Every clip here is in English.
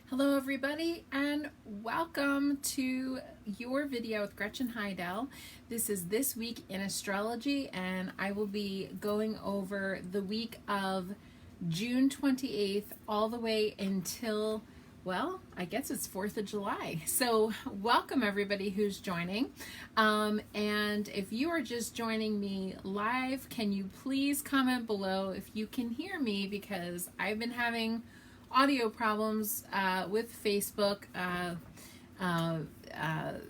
Hello everybody and welcome to your video with Gretchen Hidell. This is This Week in Astrology and I will be going over the week of June 28th all the way until, well, I guess it's 4th of July. So welcome everybody who's joining. And if you are just joining me live, can you please comment below if you can hear me, because I've been having audio problems with Facebook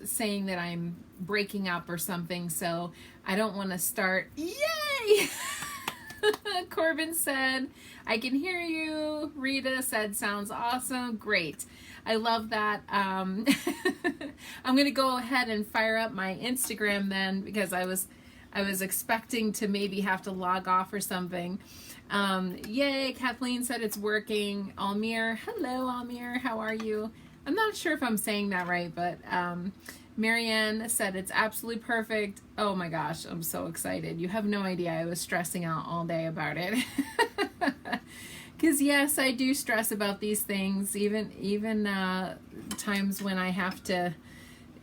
saying that I'm breaking up or something, so I don't want to start. Yay! Corbin said, I can hear you. Rita said, sounds awesome. Great. I love that. I'm going to go ahead and fire up my Instagram then, because I was expecting to maybe have to log off or something. Yay, Kathleen said it's working. Almir, hello Almir, how are you? I'm not sure if I'm saying that right, but Marianne said it's absolutely perfect. Oh my gosh, I'm so excited. You have no idea, I was stressing out all day about it. Because yes, I do stress about these things, even times when I have to,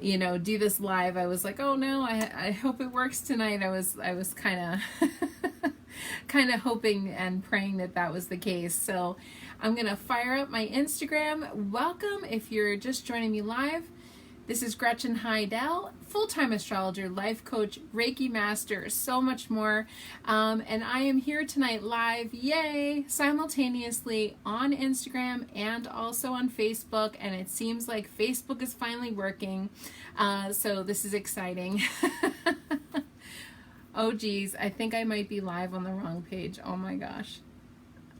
you know, do this live. I was like, oh no, I hope it works tonight. I was kind of hoping and praying that that was the case. So I'm gonna fire up my Instagram. Welcome if you're just joining me live. This is Gretchen Hidell, full-time astrologer, life coach, Reiki master, so much more. And I am here tonight live, yay, simultaneously on Instagram and also on Facebook. And it seems like Facebook is finally working. So this is exciting. Oh geez, I think I might be live on the wrong page. Oh my gosh.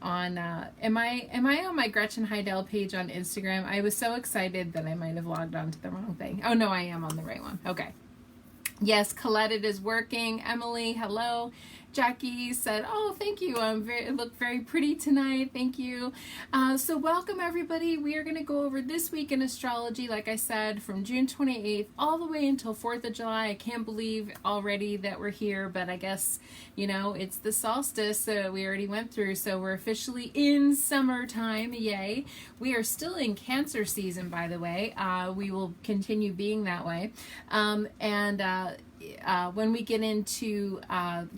Am I on my Gretchen Hidell page on Instagram? I was so excited that I might have logged on to the wrong thing. Oh no, I am on the right one. Okay. Yes, Colette, it is working. Emily, hello. Jackie said, oh, thank you. It looked very pretty tonight. Thank you. So welcome everybody. We are going to go over this week in astrology, like I said, from June 28th all the way until 4th of July. I can't believe already that we're here, but I guess, you know, it's the solstice we already went through, so we're officially in summertime. Yay. We are still in Cancer season, by the way. We will continue being that way. When we get into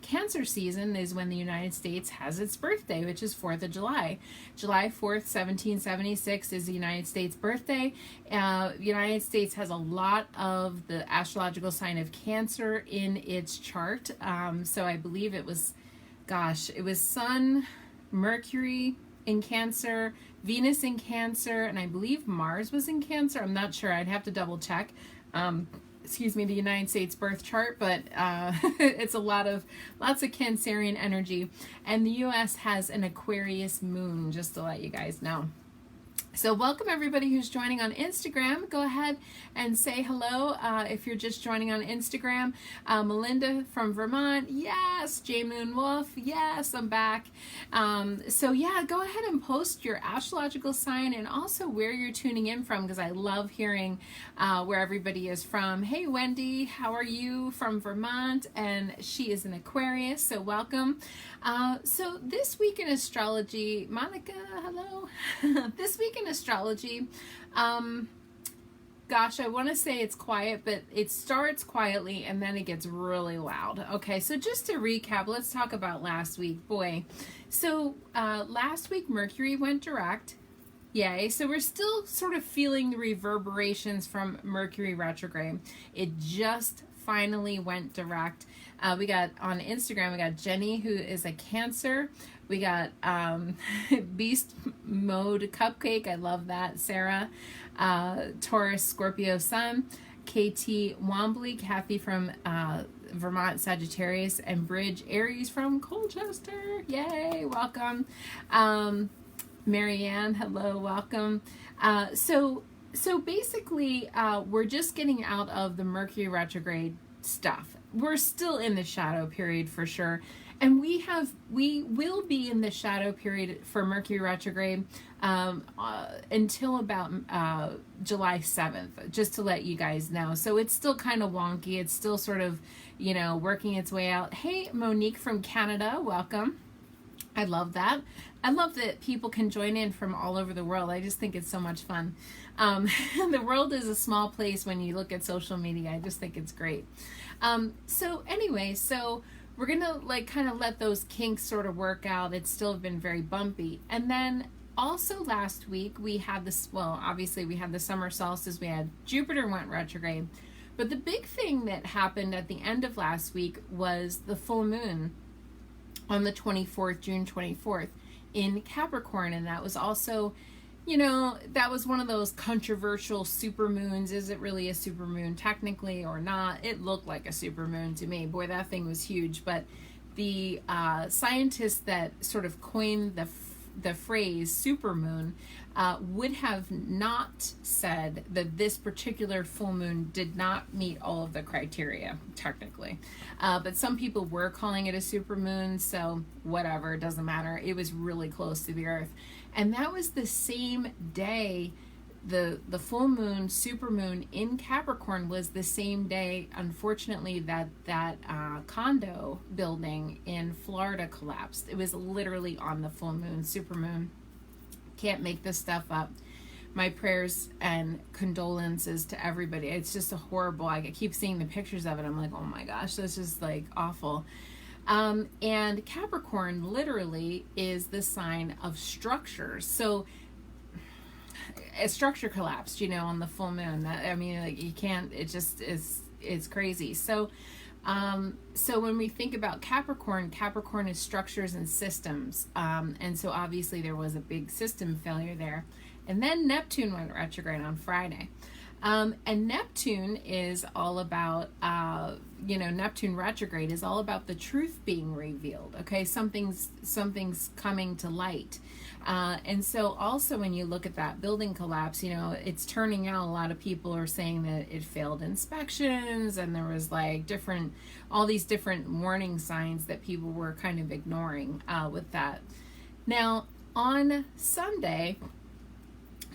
Cancer season is when the United States has its birthday, which is 4th of July. July 4th, 1776 is the United States birthday. The United States has a lot of the astrological sign of Cancer in its chart. So I believe it was Sun, Mercury in Cancer, Venus in Cancer, and I believe Mars was in Cancer. I'm not sure. I'd have to double check. Excuse me, the United States birth chart, but it's lots of Cancerian energy. And the U.S. has an Aquarius moon, just to let you guys know. So welcome everybody who's joining on Instagram. Go ahead and say hello if you're just joining on Instagram. Melinda from Vermont, yes. J Moon Wolf, yes, I'm back. So yeah, go ahead and post your astrological sign and also where you're tuning in from, because I love hearing where everybody is from. Hey Wendy, how are you from Vermont? And she is an Aquarius, so welcome. So this week in astrology, Monica, hello. This week in astrology, gosh, I want to say it's quiet, but it starts quietly and then it gets really loud. Okay, so just to recap, let's talk about last week. Boy, so last week Mercury went direct. Yay. So we're still sort of feeling the reverberations from Mercury retrograde. It just finally went direct. We got on Instagram, we got Jenny, who is a Cancer. We got Beast Mode Cupcake. I love that. Sarah, Taurus, Scorpio Sun. KT Wombly, Kathy from Vermont, Sagittarius, and Bridge Aries from Colchester. Yay, welcome. Marianne, hello, welcome. So basically, we're just getting out of the Mercury retrograde stuff. We're still in the shadow period for sure. And we will be in the shadow period for Mercury retrograde until about July 7th, just to let you guys know. So it's still kind of wonky. It's still sort of, you know, working its way out. Hey, Monique from Canada, welcome. I love that. I love that people can join in from all over the world. I just think it's so much fun. The world is a small place when you look at social media. I just think it's great. So anyway, so we're going to like kind of let those kinks sort of work out. It's still been very bumpy. And then also last week we had this, well, obviously we had the summer solstice. We had Jupiter went retrograde. But the big thing that happened at the end of last week was the full moon on the 24th, June 24th. In Capricorn, and that was also, you know, that was one of those controversial supermoons. Is it really a supermoon technically or not? It looked like a supermoon to me. Boy, that thing was huge. But the scientists that sort of coined the phrase supermoon would have not said that this particular full moon did not meet all of the criteria, technically. But some people were calling it a supermoon, so whatever, it doesn't matter. It was really close to the Earth. And that was the same day, the full moon, supermoon in Capricorn was the same day, unfortunately, that condo building in Florida collapsed. It was literally on the full moon, supermoon. Can't make this stuff up. My prayers and condolences to everybody. It's just a horrible, I keep seeing the pictures of it. I'm like, oh my gosh, this is like awful. And Capricorn literally is the sign of structures. So a structure collapsed, you know, on the full moon. I mean, like you can't, it just is, it's crazy. So when we think about Capricorn, Capricorn is structures and systems. And so obviously there was a big system failure there. And then Neptune went retrograde on Friday. And Neptune is all about, Neptune retrograde is all about the truth being revealed. Okay. Something's coming to light. And so also when you look at that building collapse, you know, it's turning out a lot of people are saying that it failed inspections and there was like all these different warning signs that people were kind of ignoring with that. Now on Sunday,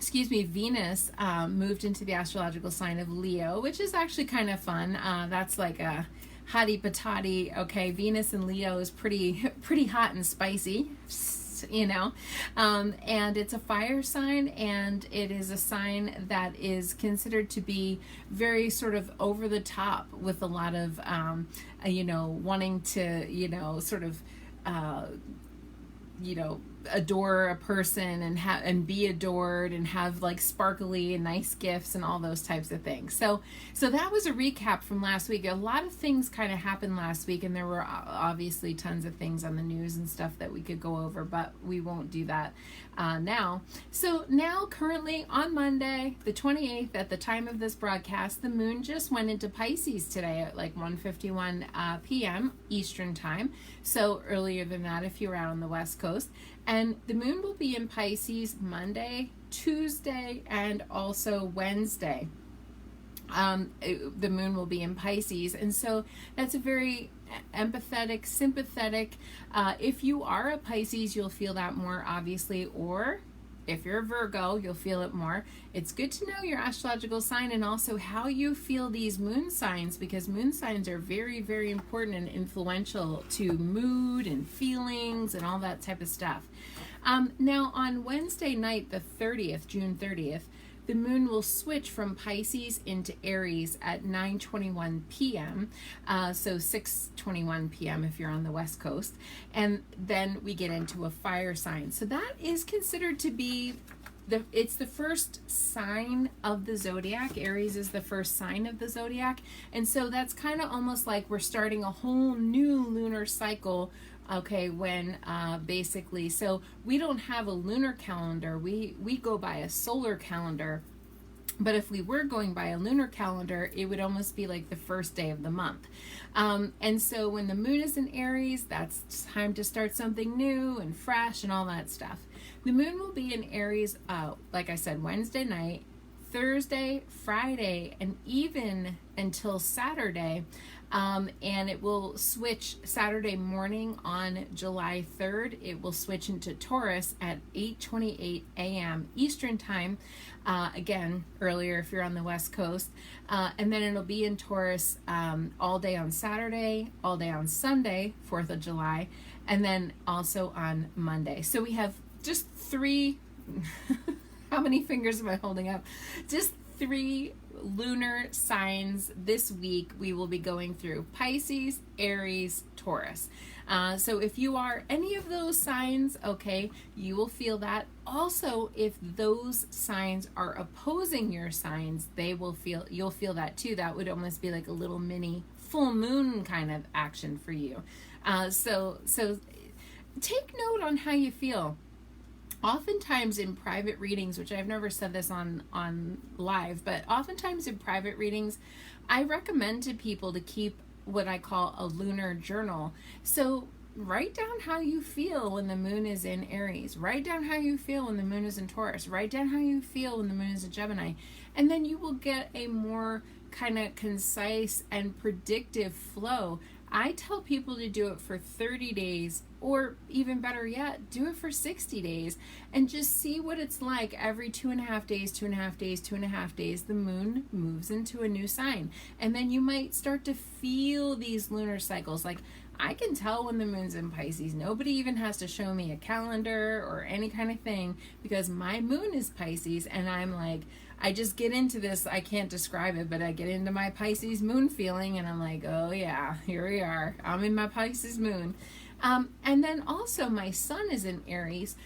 Venus moved into the astrological sign of Leo, which is actually kind of fun. That's like a hottie patati. Okay, Venus and Leo is pretty hot and spicy, you know. And it's a fire sign, and it is a sign that is considered to be very sort of over the top with a lot of, wanting to, sort of, adore a person and be adored and have like sparkly and nice gifts and all those types of things. So that was a recap from last week. A lot of things kind of happened last week, and there were obviously tons of things on the news and stuff that we could go over, but we won't do that now. So now currently on Monday, the 28th, at the time of this broadcast, the moon just went into Pisces today at like 1:51 p.m. Eastern time. So earlier than that if you're out on the West Coast. And the moon will be in Pisces Monday, Tuesday, and also Wednesday. The moon will be in Pisces. And so that's a very empathetic, sympathetic. If you are a Pisces, you'll feel that more, obviously, or if you're a Virgo, you'll feel it more. It's good to know your astrological sign and also how you feel these moon signs, because moon signs are very, very important and influential to mood and feelings and all that type of stuff. Now on Wednesday night, the 30th, June 30th, the moon will switch from Pisces into Aries at 9:21 p.m. So 6:21 p.m. if you're on the West Coast. And then we get into a fire sign. So that is considered to be it's the first sign of the zodiac. Aries is the first sign of the zodiac. And so that's kind of almost like we're starting a whole new lunar cycle. Okay, when basically, so we don't have a lunar calendar, we go by a solar calendar, but if we were going by a lunar calendar, it would almost be like the first day of the month. And so when the moon is in Aries, that's time to start something new and fresh and all that stuff. The moon will be in Aries, like I said, Wednesday night, Thursday, Friday, and even until Saturday. And it will switch Saturday morning on July 3rd. It will switch into Taurus at 8:28 a.m. Eastern time. Again, earlier if you're on the West Coast. And then it'll be in Taurus all day on Saturday, all day on Sunday, 4th of July. and then also on Monday. So we have just 3, how many fingers am I holding up? Just 3 lunar signs this week. We will be going through Pisces, Aries, Taurus. So if you are any of those signs, okay, you will feel that. Also, if those signs are opposing your signs, you'll feel that too. That would almost be like a little mini full moon kind of action for you. So take note on how you feel. Oftentimes in private readings, which I've never said this on live, but oftentimes in private readings, I recommend to people to keep what I call a lunar journal. So write down how you feel when the moon is in Aries. Write down how you feel when the moon is in Taurus. Write down how you feel when the moon is in Gemini. And then you will get a more kind of concise and predictive flow. I tell people to do it for 30 days, or even better yet, do it for 60 days and just see what it's like every 2.5 days, 2.5 days, 2.5 days, the moon moves into a new sign. And then you might start to feel these lunar cycles. Like, I can tell when the moon's in Pisces. Nobody even has to show me a calendar or any kind of thing, because my moon is Pisces, and I'm like, I just get into this, I can't describe it, but I get into my Pisces moon feeling, and I'm like, oh yeah, here we are. I'm in my Pisces moon. And then also my sun is in Aries.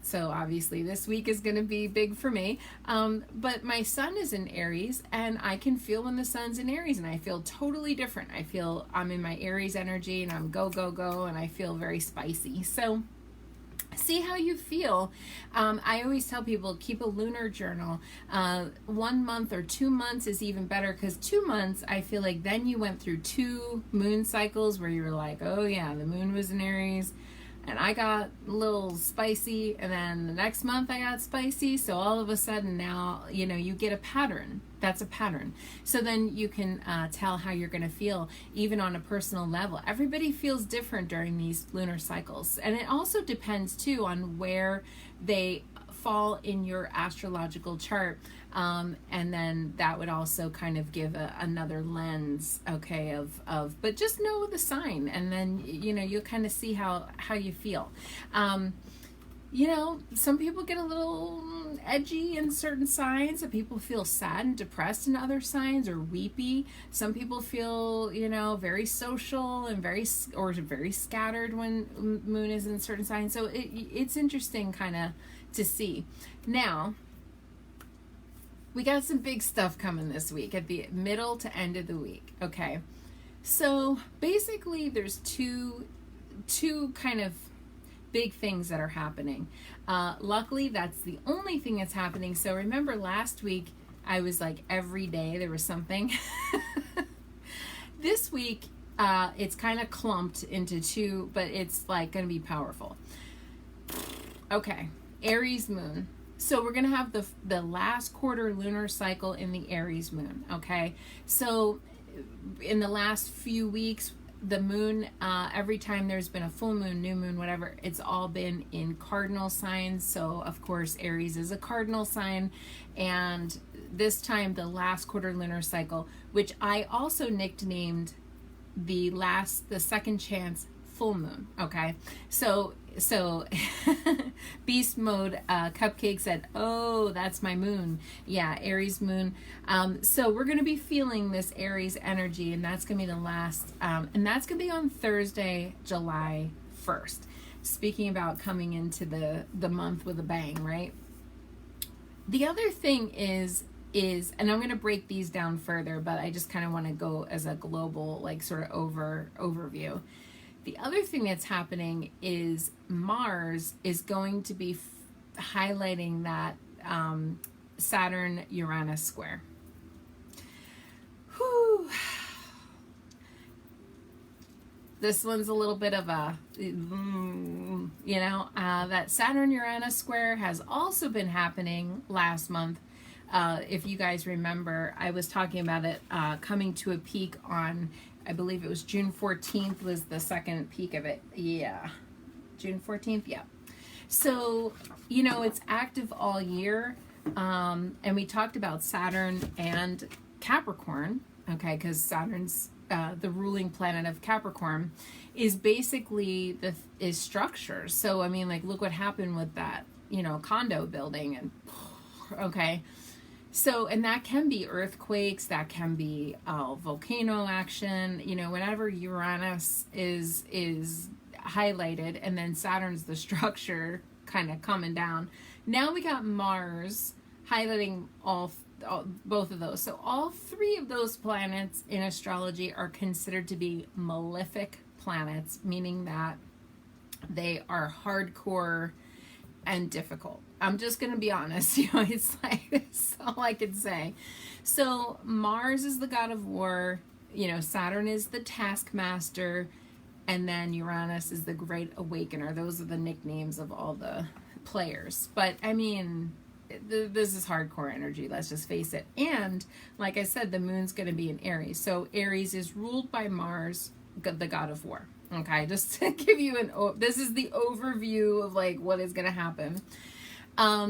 So obviously this week is going to be big for me. But my sun is in Aries, and I can feel when the sun's in Aries, and I feel totally different. I feel I'm in my Aries energy, and I'm go, go, go, and I feel very spicy. So see how you feel. I always tell people, keep a lunar journal. 1 month or 2 months is even better, because 2 months, I feel like then you went through 2 moon cycles where you were like, oh yeah, the moon was in Aries and I got a little spicy, and then the next month I got spicy. So all of a sudden now, you get a pattern. That's a pattern. So then you can tell how you're going to feel, even on a personal level. Everybody feels different during these lunar cycles. And it also depends too on where they fall in your astrological chart. And then that would also kind of give another lens, okay, but just know the sign, and then, you'll kind of see how you feel. Some people get a little edgy in certain signs. Some people feel sad and depressed in other signs, or weepy. Some people feel, very social and very scattered when moon is in certain signs. So it's interesting kind of to see. Now, we got some big stuff coming this week at the middle to end of the week. Okay. So basically there's two kind of big things that are happening. Luckily, that's the only thing that's happening. So remember last week, I was like, every day there was something. This week, it's kind of clumped into 2, but it's like going to be powerful. Okay, Aries Moon. So we're going to have the last quarter lunar cycle in the Aries Moon, okay? So in the last few weeks, the moon, every time there's been a full moon, new moon, whatever, it's all been in cardinal signs. So of course Aries is a cardinal sign, and this time the last quarter lunar cycle, which I also nicknamed the second chance full moon. Okay, so Beast Mode Cupcake said, oh, that's my moon. Yeah, Aries Moon. So we're going to be feeling this Aries energy, and that's going to be the last, and that's going to be on Thursday, July 1st. Speaking about coming into the month with a bang, right? The other thing is, and I'm going to break these down further, but I just kind of want to go as a global, like, sort of overview. The other thing that's happening is Mars is going to be highlighting that Saturn-Uranus square. Whew. This one's a little bit of a, that Saturn-Uranus square has also been happening last month. If you guys remember, I was talking about it coming to a peak on, I believe it was June 14th was the second peak of it. Yeah. June 14th. Yeah. So, it's active all year. And we talked about Saturn and Capricorn. Okay. Because Saturn's the ruling planet of Capricorn, is basically is structures. So I mean, like, look what happened with that, you know, condo building, and okay. So, and that can be earthquakes, that can be volcano action, you know, whenever Uranus is highlighted, and then Saturn's the structure kind of coming down. Now we got Mars highlighting both of those. So all three of those planets in astrology are considered to be malefic planets, meaning that they are hardcore and difficult. I'm just going to be honest, you know, it's like, that's all I can say. So Mars is the god of war, you know, Saturn is the taskmaster, and then Uranus is the great awakener. Those are the nicknames of all the players. But I mean, this is hardcore energy, let's just face it. And like I said, the moon's going to be in Aries. So Aries is ruled by Mars, the god of war. Okay, just to give you this is the overview of like what is going to happen.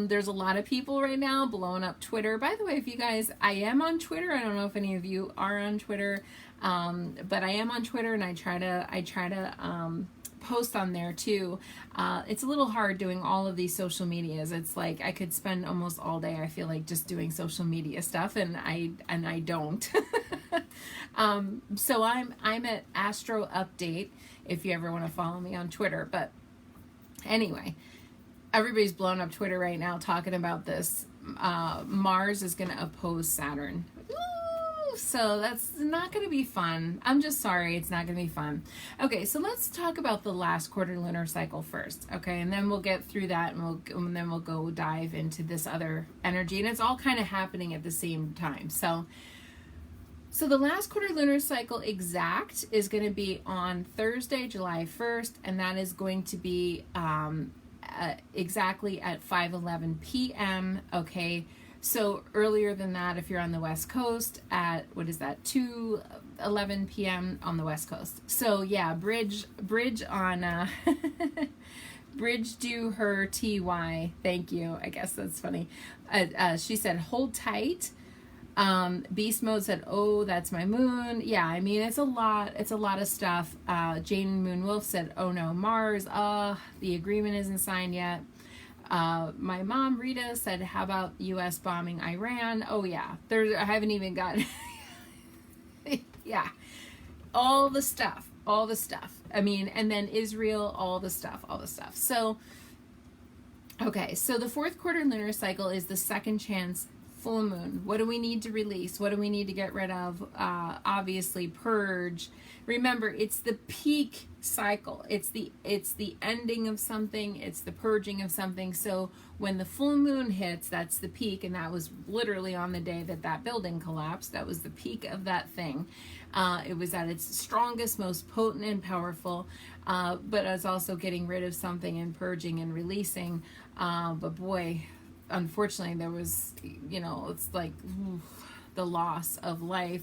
There's a lot of people right now blowing up Twitter. By the way, if you guys, I am on Twitter. I don't know if any of you are on Twitter, but I am on Twitter, and I try to post on there too. It's a little hard doing all of these social medias. It's like I could spend almost all day, I feel like, just doing social media stuff, and I don't. So I'm at Astro Update if you ever want to follow me on Twitter. But anyway, everybody's blowing up Twitter right now talking about this. Mars is going to oppose Saturn. Ooh, so that's not going to be fun. I'm just sorry, it's not going to be fun. Okay, so let's talk about the last quarter lunar cycle first. Okay, and then we'll get through that, and then we'll go dive into this other energy, and it's all kind of happening at the same time. So the last quarter lunar cycle exact is going to be on Thursday, July 1st, and that is going to be exactly at 5:11 p.m. Okay, so earlier than that, if you're on the West Coast, at, what is that, 2:11 p.m. on the West Coast. So yeah, bridge on Bridge do her TY. Thank you. I guess that's funny. She said, hold tight. Beast Mode said, oh, that's my moon. Yeah, I mean, it's a lot of stuff. Jane Moon Wolf said, oh no, Mars, the agreement isn't signed yet. My mom, Rita, said, how about US bombing Iran? Oh yeah, I haven't even got, yeah, all the stuff. I mean, and then Israel, all the stuff. So, okay, so the fourth quarter lunar cycle is the second chance full moon. What do we need to release? What do we need to get rid of? Obviously, purge. Remember, it's the peak cycle. It's the ending of something. It's the purging of something. So when the full moon hits, that's the peak, and that was literally on the day that building collapsed. That was the peak of that thing. It was at its strongest, most potent and powerful, but it's also getting rid of something and purging and releasing. But boy, unfortunately, there was, you know, it's like the loss of life.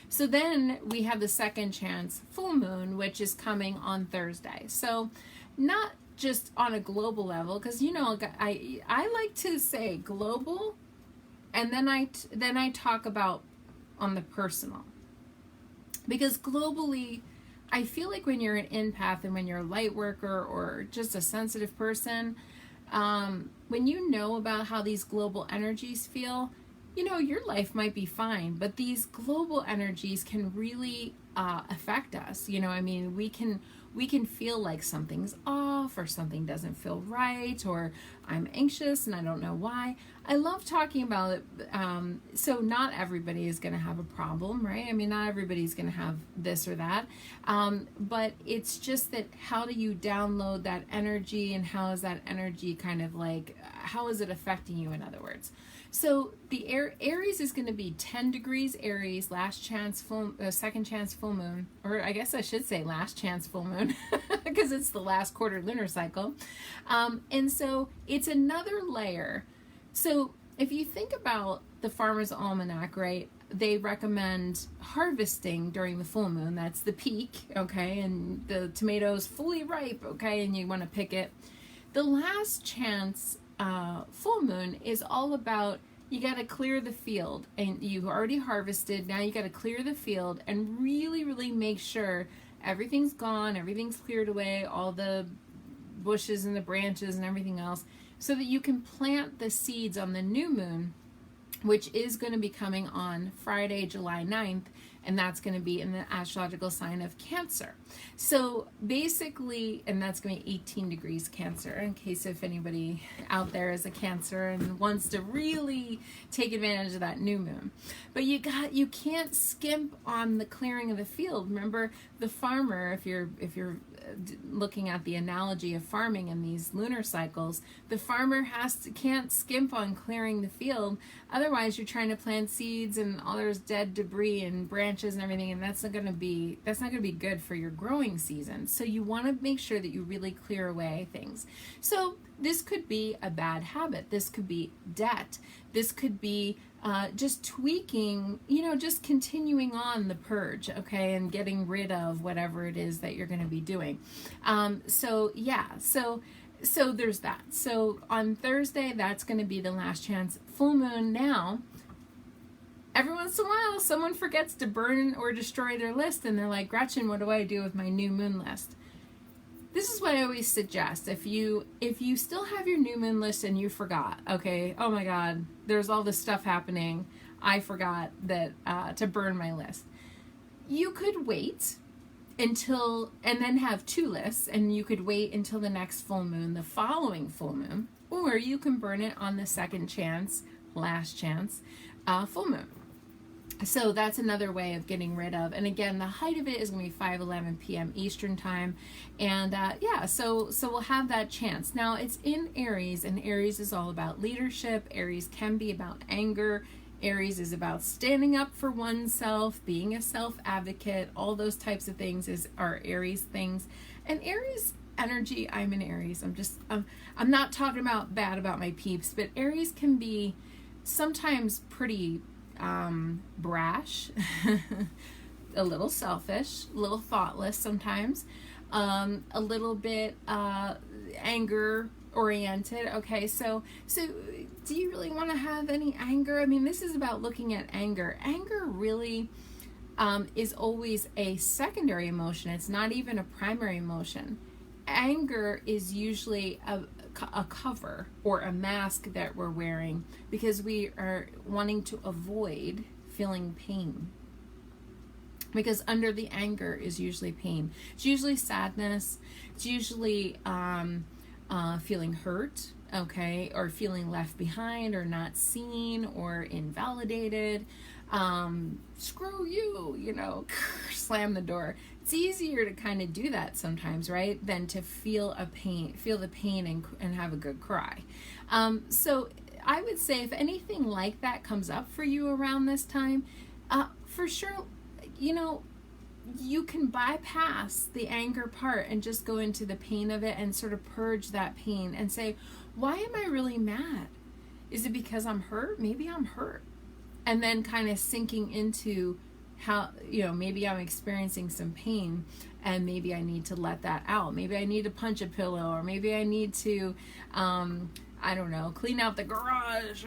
So then we have the second chance full moon, which is coming on Thursday. So not just on a global level, because, you know, I like to say global, and then I talk about on the personal, because globally, I feel like when you're an empath and when you're a light worker or just a sensitive person, when you know about how these global energies feel, you know, your life might be fine, but these global energies can really affect us. You know, I mean, we can feel like something's off, or something doesn't feel right, or I'm anxious and I don't know why. I love talking about it. So not everybody is going to have a problem, right? I mean, not everybody's going to have this or that. But it's just that, how do you download that energy, and how is that energy kind of like, how is it affecting you, in other words? So the Aries is going to be 10 degrees Aries, second chance full moon, or I guess I should say last chance full moon, because it's the last quarter lunar cycle. And so it's another layer. So if you think about the Farmer's Almanac, right, they recommend harvesting during the full moon. That's the peak, okay, and the tomatoes fully ripe, okay, and you want to pick it. The last chance full moon is all about, you got to clear the field, and you've already harvested. Now you got to clear the field and really, really make sure everything's gone, everything's cleared away, all the bushes and the branches and everything else, so that you can plant the seeds on the new moon, which is going to be coming on Friday, July 9th, and that's going to be in the astrological sign of Cancer. So basically, and that's going to be 18 degrees Cancer, in case if anybody out there is a Cancer and wants to really take advantage of that new moon. But you can't skimp on the clearing of the field. Remember, the farmer, if you're looking at the analogy of farming in these lunar cycles, the farmer can't skimp on clearing the field. Otherwise, you're trying to plant seeds and all there's dead debris and branches and everything, and that's not going to be good for your growing season. So you want to make sure that you really clear away things. So this could be a bad habit. This could be debt. This could be just tweaking, just continuing on the purge, okay, and getting rid of whatever it is that you're going to be doing. So there's that. So on Thursday, that's going to be the last chance. Full moon now. Every once in a while, someone forgets to burn or destroy their list, and they're like, Gretchen, what do I do with my new moon list? This is what I always suggest. If you still have your new moon list and you forgot, okay, oh my God, there's all this stuff happening, I forgot that to burn my list. You could wait until, and then have two lists, and you could wait until the next full moon, the following full moon, or you can burn it on the second chance, last chance, full moon. So that's another way of getting rid of. And again, the height of it is going to be 5:11 p.m. Eastern time. And so we'll have that chance. Now it's in Aries, and Aries is all about leadership. Aries can be about anger. Aries is about standing up for oneself, being a self-advocate. All those types of things are Aries things. And Aries energy, I'm in Aries. I'm not talking about bad about my peeps, but Aries can be sometimes pretty brash, a little selfish, a little thoughtless sometimes, a little bit anger oriented. Okay, so do you really want to have any anger? I mean, this is about looking at anger. Anger really is always a secondary emotion. It's not even a primary emotion. Anger is usually a cover or a mask that we're wearing because we are wanting to avoid feeling pain. Because under the anger is usually pain. It's usually sadness. It's usually feeling hurt, okay, or feeling left behind or not seen or invalidated. Screw you, slam the door. It's easier to kind of do that sometimes, right, than to feel the pain and have a good cry. So I would say if anything like that comes up for you around this time, for sure, you can bypass the anger part and just go into the pain of it and sort of purge that pain and say, why am I really mad? Is it because I'm hurt? Maybe I'm hurt. And then kind of sinking into how, maybe I'm experiencing some pain and maybe I need to let that out. Maybe I need to punch a pillow, or maybe I need to, clean out the garage,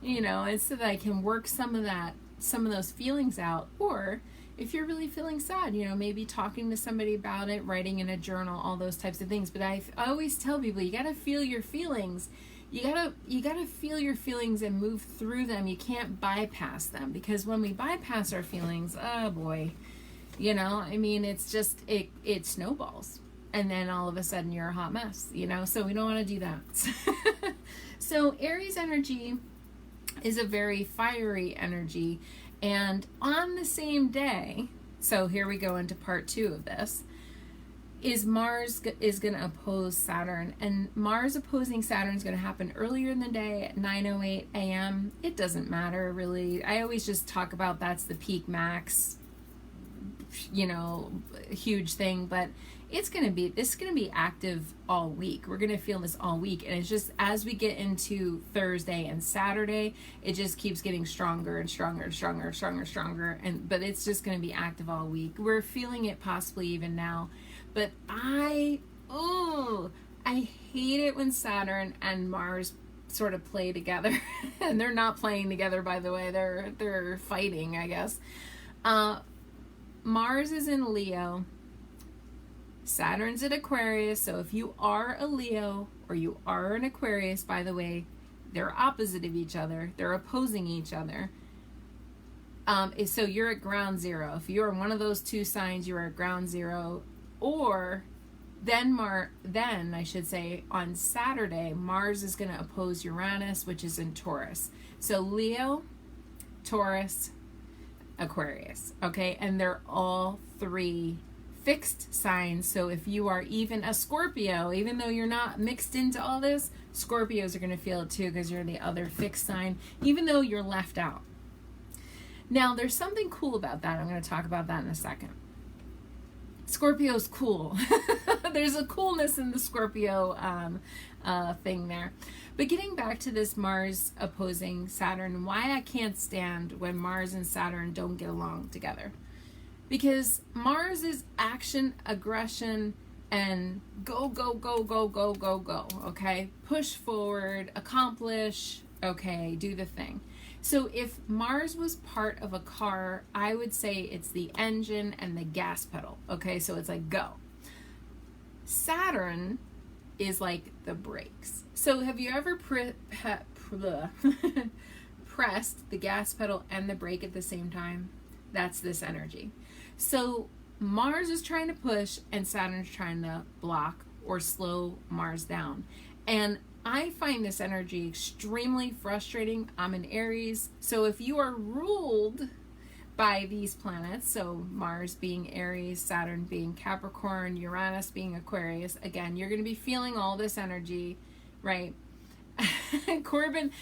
and so that I can work some of those feelings out. Or if you're really feeling sad, maybe talking to somebody about it, writing in a journal, all those types of things. But I always tell people, you got to feel your feelings. You gotta feel your feelings and move through them. You can't bypass them, because when we bypass our feelings, oh boy, it's just, it snowballs. And then all of a sudden you're a hot mess, so we don't want to do that. So Aries energy is a very fiery energy. And on the same day, so here we go into part 2 of this, is Mars is going to oppose Saturn. And Mars opposing Saturn is going to happen earlier in the day at 9:08 a.m. It doesn't matter, really. I always just talk about that's the peak max, huge thing. But this is going to be active all week. We're going to feel this all week. And it's just as we get into Thursday and Saturday, it just keeps getting stronger and stronger and stronger and stronger and stronger. But it's just going to be active all week. We're feeling it possibly even now. But I hate it when Saturn and Mars sort of play together. And they're not playing together, by the way. They're fighting, I guess. Mars is in Leo. Saturn's in Aquarius. So if you are a Leo or you are an Aquarius, by the way, they're opposite of each other. They're opposing each other. So you're at ground zero. If you're one of those two signs, you're at ground zero. Or then I should say, on Saturday, Mars is going to oppose Uranus, which is in Taurus. So Leo, Taurus, Aquarius. Okay, and they're all three fixed signs. So if you are even a Scorpio, even though you're not mixed into all this, Scorpios are going to feel it too, because you're the other fixed sign, even though you're left out. Now, there's something cool about that. I'm going to talk about that in a second. Scorpio's cool. There's a coolness in the Scorpio thing there. But getting back to this Mars opposing Saturn, why I can't stand when Mars and Saturn don't get along together. Because Mars is action, aggression, and go, go, go, go, go, go, go, okay? Push forward, accomplish, okay, do the thing. So if Mars was part of a car, I would say it's the engine and the gas pedal, okay? So it's like go. Saturn is like the brakes. So have you ever pressed the gas pedal and the brake at the same time? That's this energy. So Mars is trying to push and Saturn's trying to block or slow Mars down. And I find this energy extremely frustrating. I'm an Aries. So if you are ruled by these planets, so Mars being Aries, Saturn being Capricorn, Uranus being Aquarius, again, you're going to be feeling all this energy, right? Corbin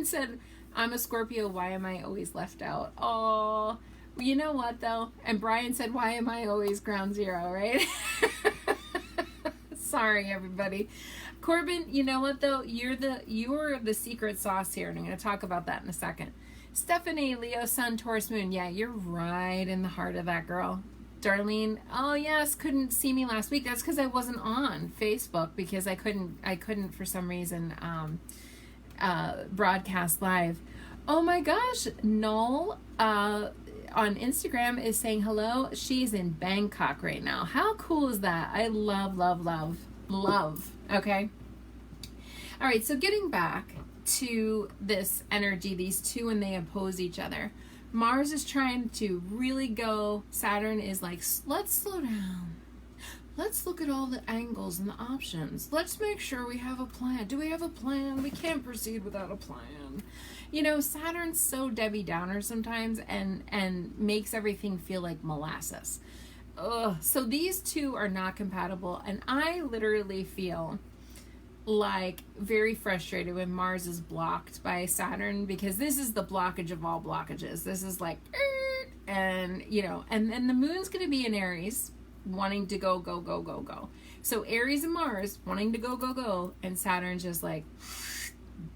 said, I'm a Scorpio. Why am I always left out? Oh, you know what though? And Brian said, why am I always ground zero, right? Sorry, everybody. Corbin, you know what though? You're the secret sauce here, and I'm going to talk about that in a second. Stephanie, Leo, Sun, Taurus, Moon. Yeah, you're right in the heart of that, girl. Darlene, oh yes, couldn't see me last week. That's because I wasn't on Facebook because I couldn't for some reason broadcast live. Oh my gosh, Noel on Instagram is saying hello. She's in Bangkok right now. How cool is that? I love, love, love, love. Okay. All right. So getting back to this energy, these two, when they oppose each other, Mars is trying to really go. Saturn is like, let's slow down. Let's look at all the angles and the options. Let's make sure we have a plan. Do we have a plan? We can't proceed without a plan. You know, Saturn's so Debbie Downer sometimes and makes everything feel like molasses. Ugh. So these two are not compatible, and I literally feel like very frustrated when Mars is blocked by Saturn, because this is the blockage of all blockages. This is like, and you know, and then the moon's going to be in Aries, wanting to go, go, go, go, go. So Aries and Mars wanting to go, go, go, and Saturn's just like,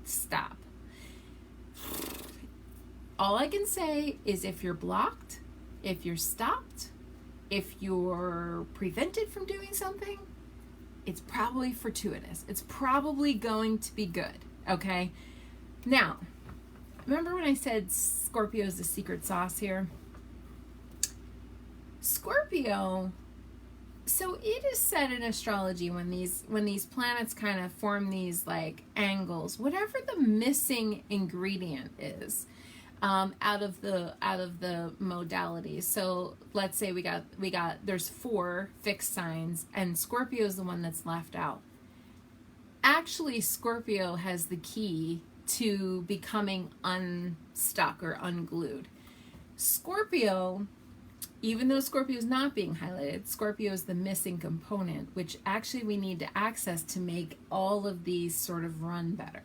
stop. All I can say is if you're blocked, if you're stopped, if you're prevented from doing something, it's probably fortuitous. It's probably going to be good, okay? Now, remember when I said Scorpio is the secret sauce here? Scorpio, so it is said in astrology when these planets kind of form these like angles, whatever the missing ingredient is, out of the modalities. So let's say we got there's 4 fixed signs and Scorpio is the one that's left out. Actually, Scorpio has the key to becoming unstuck or unglued. Scorpio, even though Scorpio is not being highlighted, Scorpio is the missing component, which actually we need to access to make all of these sort of run better.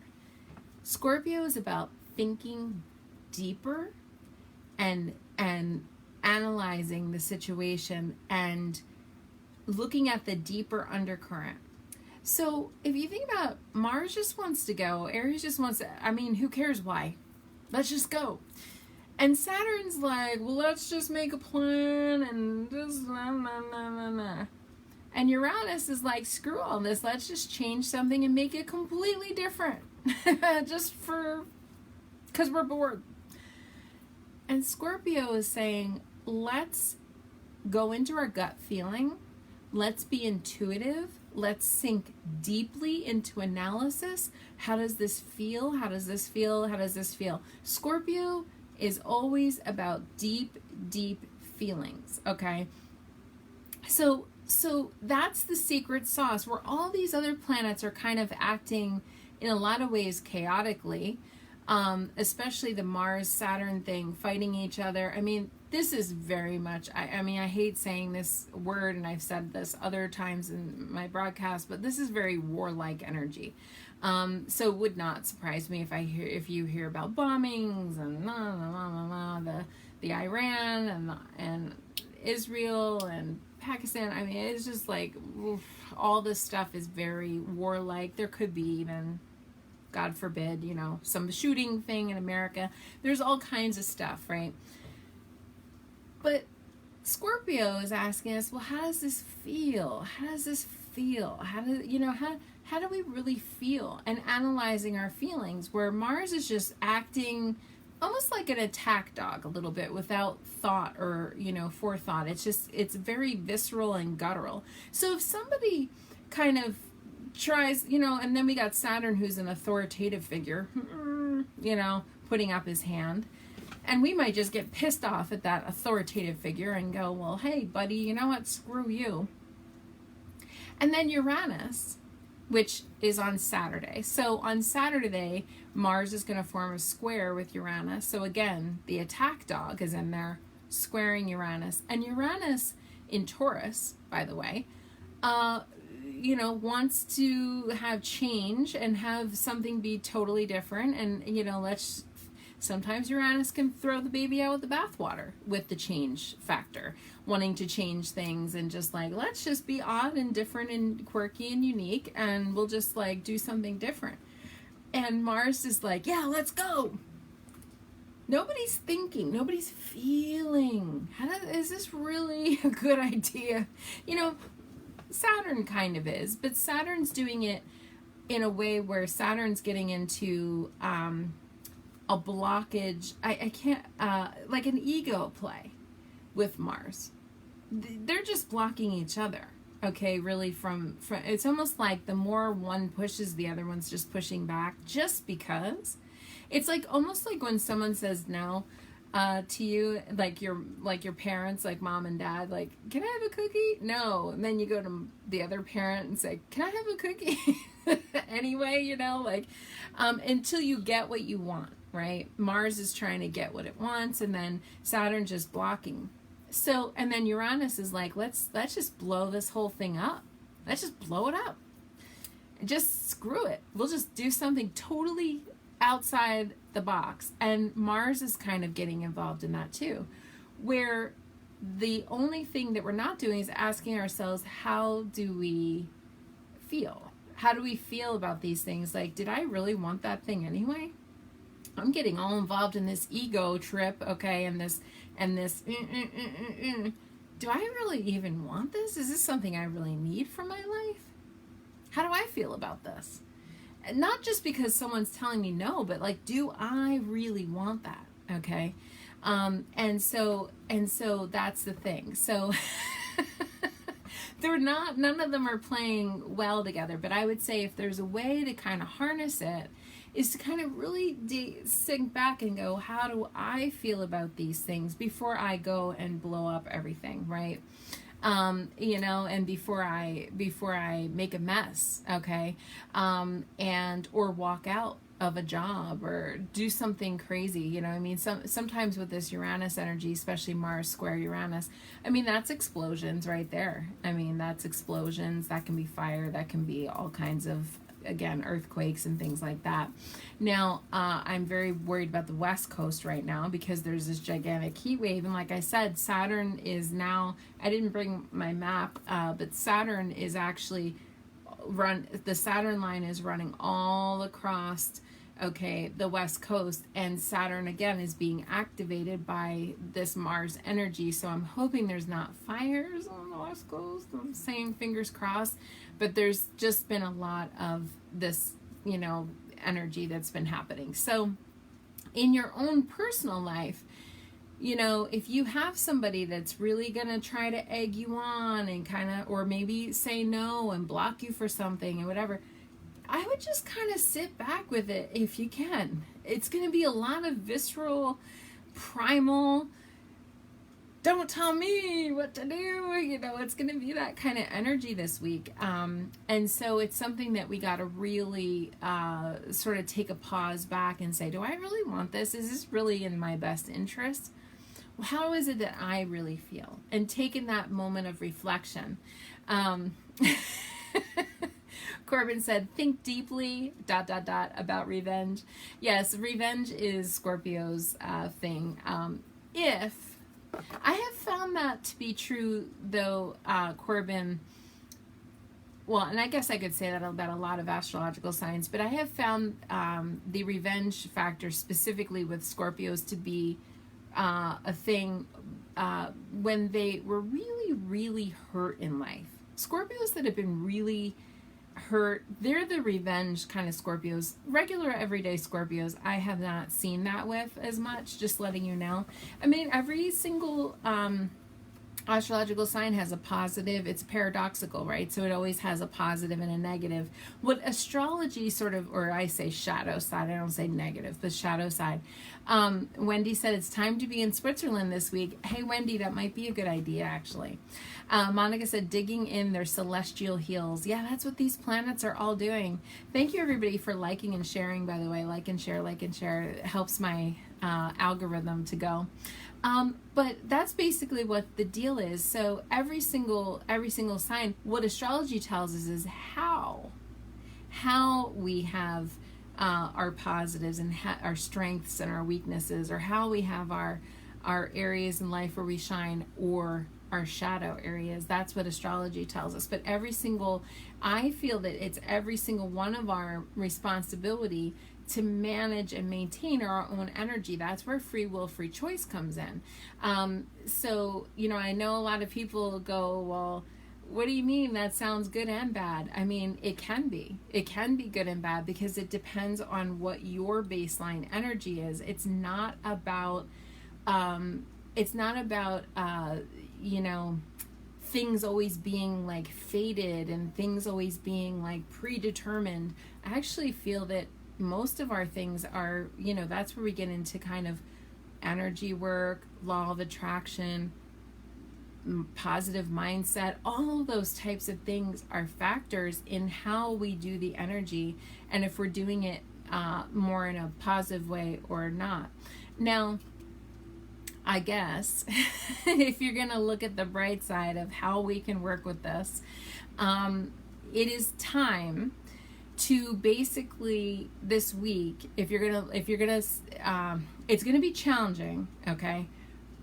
Scorpio is about thinking deeper and analyzing the situation and looking at the deeper undercurrent. So if you think about Mars just wants to go, Aries just wants to, I mean, who cares why? Let's just go. And Saturn's like, well, let's just make a plan and just nah. And Uranus is like, screw all this, let's just change something and make it completely different. Just because we're bored. And Scorpio is saying, let's go into our gut feeling. Let's be intuitive. Let's sink deeply into analysis. How does this feel? How does this feel? How does this feel? Scorpio is always about deep, deep feelings, okay? So that's the secret sauce, where all these other planets are kind of acting in a lot of ways chaotically, especially the Mars-Saturn thing, fighting each other. I mean, this is very much, I mean, I hate saying this word, and I've said this other times in my broadcast, but this is very warlike energy. So it would not surprise me if you hear about bombings and the Iran and Israel and Pakistan. I mean, it's just like, oof, all this stuff is very warlike. There could be even, God forbid, you know, some shooting thing in America. There's all kinds of stuff, right? But Scorpio is asking us, well, how does this feel? How does this feel? How do we really feel? And analyzing our feelings, where Mars is just acting almost like an attack dog a little bit, without thought or, you know, forethought. It's very visceral and guttural. So if somebody kind of tries, you know, and then we got Saturn, who's an authoritative figure, you know, putting up his hand. And we might just get pissed off at that authoritative figure and go, well, hey, buddy, you know what? Screw you. And then Uranus, which is on Saturday. So on Saturday, Mars is going to form a square with Uranus. So again, the attack dog is in there squaring Uranus. And Uranus in Taurus, by the way, you know, wants to have change and have something be totally different. And, you know, sometimes Uranus can throw the baby out with the bathwater with the change factor, wanting to change things and just like, let's just be odd and different and quirky and unique, and we'll just like do something different. And Mars is like, yeah, let's go. Nobody's thinking, nobody's feeling. Is this really a good idea? You know, Saturn kind of is, but Saturn's doing it in a way where Saturn's getting into a blockage. I can't, like an ego play with Mars. They're just blocking each other, okay, really from it's almost like the more one pushes, the other one's just pushing back, just because. It's like almost like when someone says no to you, like your parents, like mom and dad, like, can I have a cookie? No. And then you go to the other parent and say, can I have a cookie? Anyway, you know, like, until you get what you want, right? Mars is trying to get what it wants, and then Saturn just blocking. So, and then Uranus is like, let's just blow this whole thing up. Let's just blow it up. Just screw it. We'll just do something totally outside the box. And Mars is kind of getting involved in that too, where the only thing that we're not doing is asking ourselves, how do we feel? How do we feel about these things? Like, did I really want that thing anyway? I'm getting all involved in this ego trip, okay, and this. Do I really even want this? Is this something I really need for my life? How do I feel about this? And not just because someone's telling me no, but like, do I really want that? Okay. And so that's the thing. So none of them are playing well together, but I would say if there's a way to kind of harness it, is to kind of really sink back and go, how do I feel about these things before I go and blow up everything, right? You know, and before I make a mess, okay, and or walk out of a job or do something crazy, you know. I mean, sometimes with this Uranus energy, especially Mars square Uranus, I mean, that's explosions right there. I mean, that's explosions. That can be fire. That can be all kinds of, again, earthquakes and things like that. Now, I'm very worried about the West Coast right now because there's this gigantic heat wave. And like I said, Saturn is now, I didn't bring my map, but Saturn is actually the Saturn line is running all across, okay, the West Coast. And Saturn, again, is being activated by this Mars energy. So I'm hoping there's not fires on eyes closed. I'm saying fingers crossed. But there's just been a lot of this, you know, energy that's been happening. So in your own personal life, you know, if you have somebody that's really going to try to egg you on and kind of, or maybe say no and block you for something and whatever, I would just kind of sit back with it if you can. It's going to be a lot of visceral, primal, don't tell me what to do, you know, it's going to be that kind of energy this week. And so it's something that we got to really sort of take a pause back and say, do I really want this? Is this really in my best interest? How is it that I really feel? And taking that moment of reflection. Corbin said, think deeply, ... about revenge. Yes, revenge is Scorpio's thing. If I have found that to be true, though, Corbin, well, and I guess I could say that about a lot of astrological signs, but I have found the revenge factor specifically with Scorpios to be a thing when they were really, really hurt in life. Scorpios that have been really hurt, they're the revenge kind of Scorpios. Regular everyday Scorpios, I have not seen that with as much, just letting you know. I mean, every single astrological sign has a positive. It's paradoxical, right? So it always has a positive and a negative. What astrology sort of, or I say shadow side, I don't say negative, but shadow side. Wendy said it's time to be in Switzerland this week. Hey, Wendy, that might be a good idea, actually. Monica said digging in their celestial heels. Yeah, that's what these planets are all doing. Thank you, everybody, for liking and sharing, by the way. Like and share, like and share. It helps my algorithm to go. But that's basically what the deal is. So every single sign, what astrology tells us is how we have our positives and our strengths and our weaknesses, or how we have our areas in life where we shine, or our shadow areas. That's what astrology tells us. But I feel that it's every single one of our responsibility to manage and maintain our own energy. That's where free will, free choice comes in. So, you know, I know a lot of people go, well, what do you mean? That sounds good and bad. I mean, it can be good and bad because it depends on what your baseline energy is. It's not about, you know, things always being like fated and things always being like predetermined. I actually feel that most of our things are, you know, that's where we get into kind of energy work, law of attraction, positive mindset. All of those types of things are factors in how we do the energy and if we're doing it more in a positive way or not. Now, I guess if you're going to look at the bright side of how we can work with this, it is time to basically this week, if you're gonna it's gonna be challenging, okay,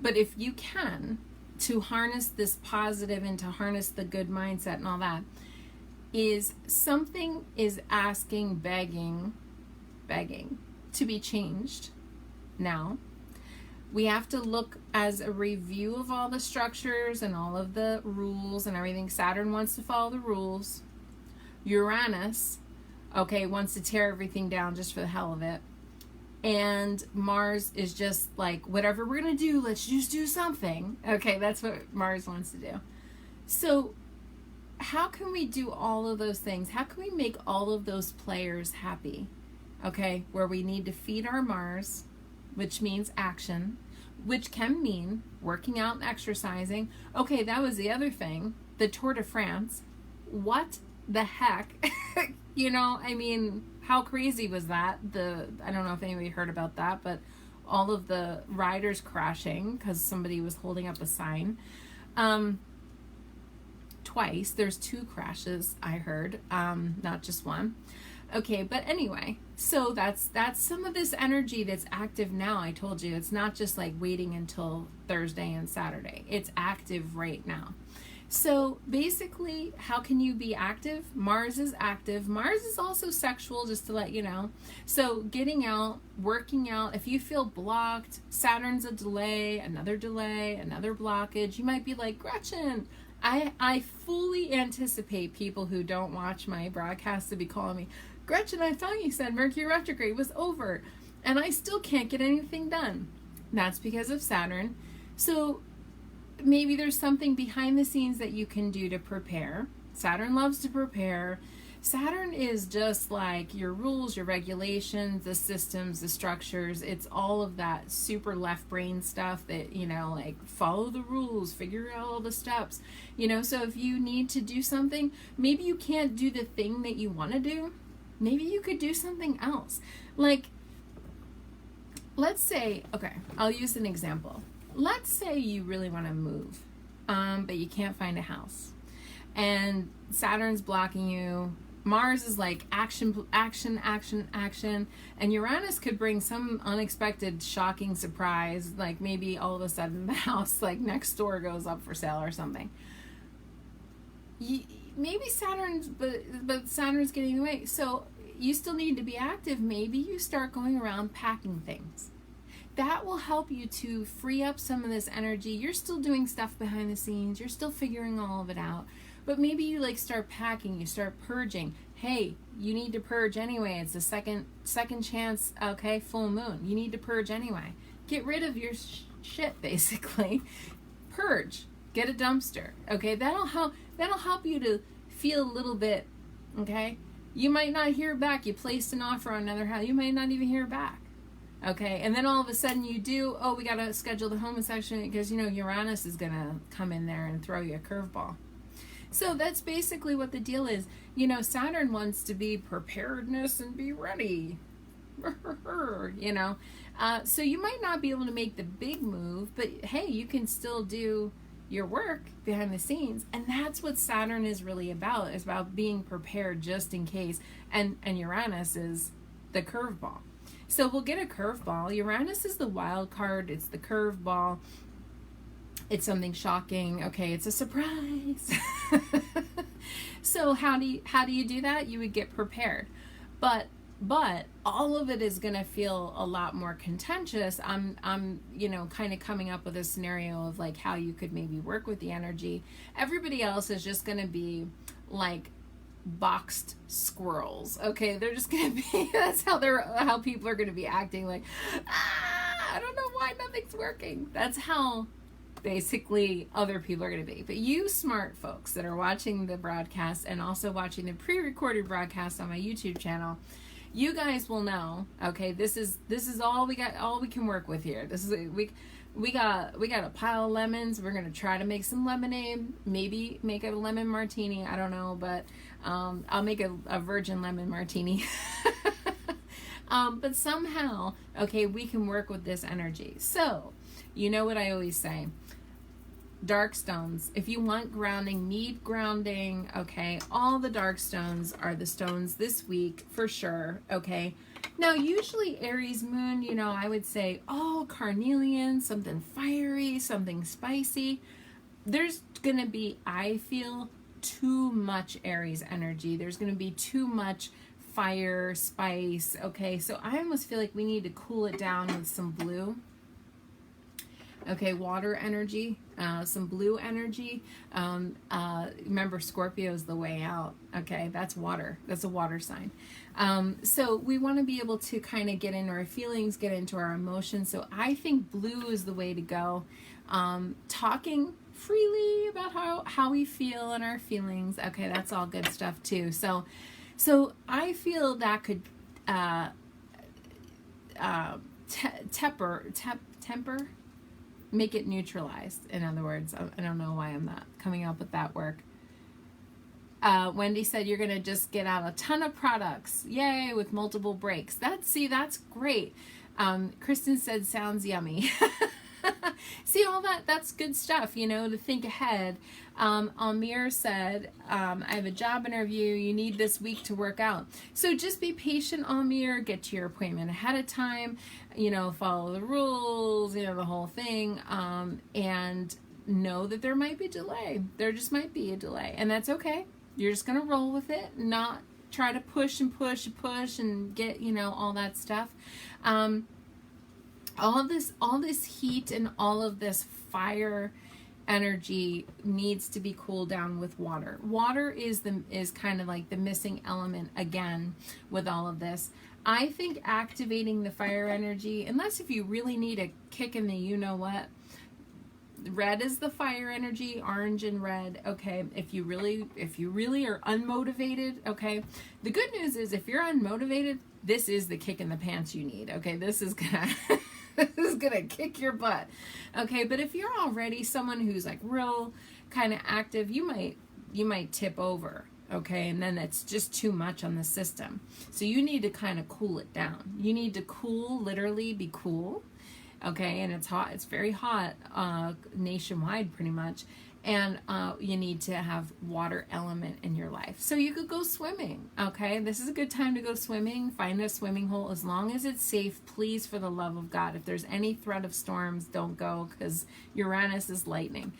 but if you can, to harness this positive and to harness the good mindset and all that, is something is asking, begging to be changed. Now we have to look as a review of all the structures and all of the rules and everything. Saturn wants to follow the rules. Uranus, okay, wants to tear everything down just for the hell of it. And Mars is just like, whatever we're going to do, let's just do something. Okay, that's what Mars wants to do. So how can we do all of those things? How can we make all of those players happy? Okay, where we need to feed our Mars, which means action, which can mean working out and exercising. Okay, that was the other thing. The Tour de France. What the heck? You know, I mean, how crazy was that? I don't know if anybody heard about that, but all of the riders crashing because somebody was holding up a sign. Twice. There's 2 crashes, I heard, not just one. Okay, but anyway, so that's some of this energy that's active now. I told you, it's not just like waiting until Thursday and Saturday. It's active right now. So basically, how can you be active? Mars is active. Mars is also sexual, just to let you know. So getting out, working out, if you feel blocked, Saturn's a delay, another blockage. You might be like, Gretchen, I fully anticipate people who don't watch my broadcasts to be calling me, Gretchen, I thought you said Mercury retrograde was over and I still can't get anything done. That's because of Saturn. So maybe there's something behind the scenes that you can do to prepare. Saturn loves to prepare. Saturn is just like your rules, your regulations, the systems, the structures. It's all of that super left brain stuff that, you know, like follow the rules, figure out all the steps, you know. So if you need to do something, maybe you can't do the thing that you want to do. Maybe you could do something else. Like, let's say, okay, I'll use an example. Let's say you really want to move, but you can't find a house. And Saturn's blocking you. Mars is like action, action, action, action. And Uranus could bring some unexpected, shocking surprise. Like maybe all of a sudden the house like next door goes up for sale or something. Maybe Saturn's, but Saturn's getting away. So you still need to be active. Maybe you start going around packing things. That will help you to free up some of this energy. You're still doing stuff behind the scenes. You're still figuring all of it out. But maybe you like start packing, you start purging. Hey, you need to purge anyway. It's the second chance, okay, full moon. You need to purge anyway. Get rid of your shit, basically. Purge. Get a dumpster. Okay, that'll help you to feel a little bit, okay? You might not hear back. You placed an offer on another house. You might not even hear back. Okay, and then all of a sudden you do, oh, we got to schedule the home inspection because, you know, Uranus is going to come in there and throw you a curveball. So that's basically what the deal is. You know, Saturn wants to be preparedness and be ready. You know, so you might not be able to make the big move, but hey, you can still do your work behind the scenes. And that's what Saturn is really about. It's about being prepared just in case. And Uranus is the curveball. So we'll get a curveball. Uranus is the wild card. It's the curveball. It's something shocking. Okay, it's a surprise. So how do you do that? You would get prepared. But all of it is going to feel a lot more contentious. I'm you know, kind of coming up with a scenario of like how you could maybe work with the energy. Everybody else is just going to be like boxed squirrels. Okay, they're just going to be, that's how people are going to be acting, like, I don't know why nothing's working. That's how basically other people are going to be. But you smart folks that are watching the broadcast and also watching the pre-recorded broadcast on my YouTube channel, you guys will know, okay, this is all we got, all we can work with here. This is we got a pile of lemons. We're going to try to make some lemonade, maybe make a lemon martini, I don't know, but I'll make a virgin lemon martini. But somehow, okay, we can work with this energy. So, you know what I always say, dark stones, if you want grounding, need grounding, okay, all the dark stones are the stones this week for sure, okay. Now, usually Aries Moon, you know, I would say, oh, carnelian, something fiery, something spicy. There's going to be, I feel, too much Aries energy. There's going to be too much fire, spice, okay. So I almost feel like we need to cool it down with some blue. Okay, water energy, some blue energy. Remember, Scorpio is the way out. Okay, that's water. That's a water sign. So we want to be able to kind of get into our feelings, get into our emotions. So I think blue is the way to go. Talking freely about how we feel and our feelings. Okay, that's all good stuff too. So I feel that could temper. Make it neutralized, in other words. I don't know why I'm not coming up with that word. Wendy said you're going to just get out a ton of products. Yay, with multiple breaks. That's great. Kristen said, sounds yummy. See, all that's good stuff, you know, to think ahead. Amir said, I have a job interview. You need this week to work out. So just be patient, Amir. Get to your appointment ahead of time. You know, follow the rules, you know, the whole thing. And know that there might be a delay. There just might be a delay. And that's okay. You're just going to roll with it. Not try to push and get, you know, all that stuff. All this heat and all of this fire energy needs to be cooled down with water. Water is kind of like the missing element again with all of this. I think activating the fire energy, unless if you really need a kick in the you know what, red is the fire energy, orange and red. Okay, if you really are unmotivated, okay, the good news is if you're unmotivated, this is the kick in the pants you need. Okay, this is gonna this is gonna kick your butt. Okay, but if you're already someone who's like real kind of active, you might tip over. Okay, and then it's just too much on the system. So you need to kind of cool it down. You need to literally be cool. Okay, and it's hot. It's very hot nationwide pretty much. And you need to have water element in your life. So you could go swimming. Okay, this is a good time to go swimming. Find a swimming hole as long as it's safe. Please, for the love of God, if there's any threat of storms, don't go because Uranus is lightning.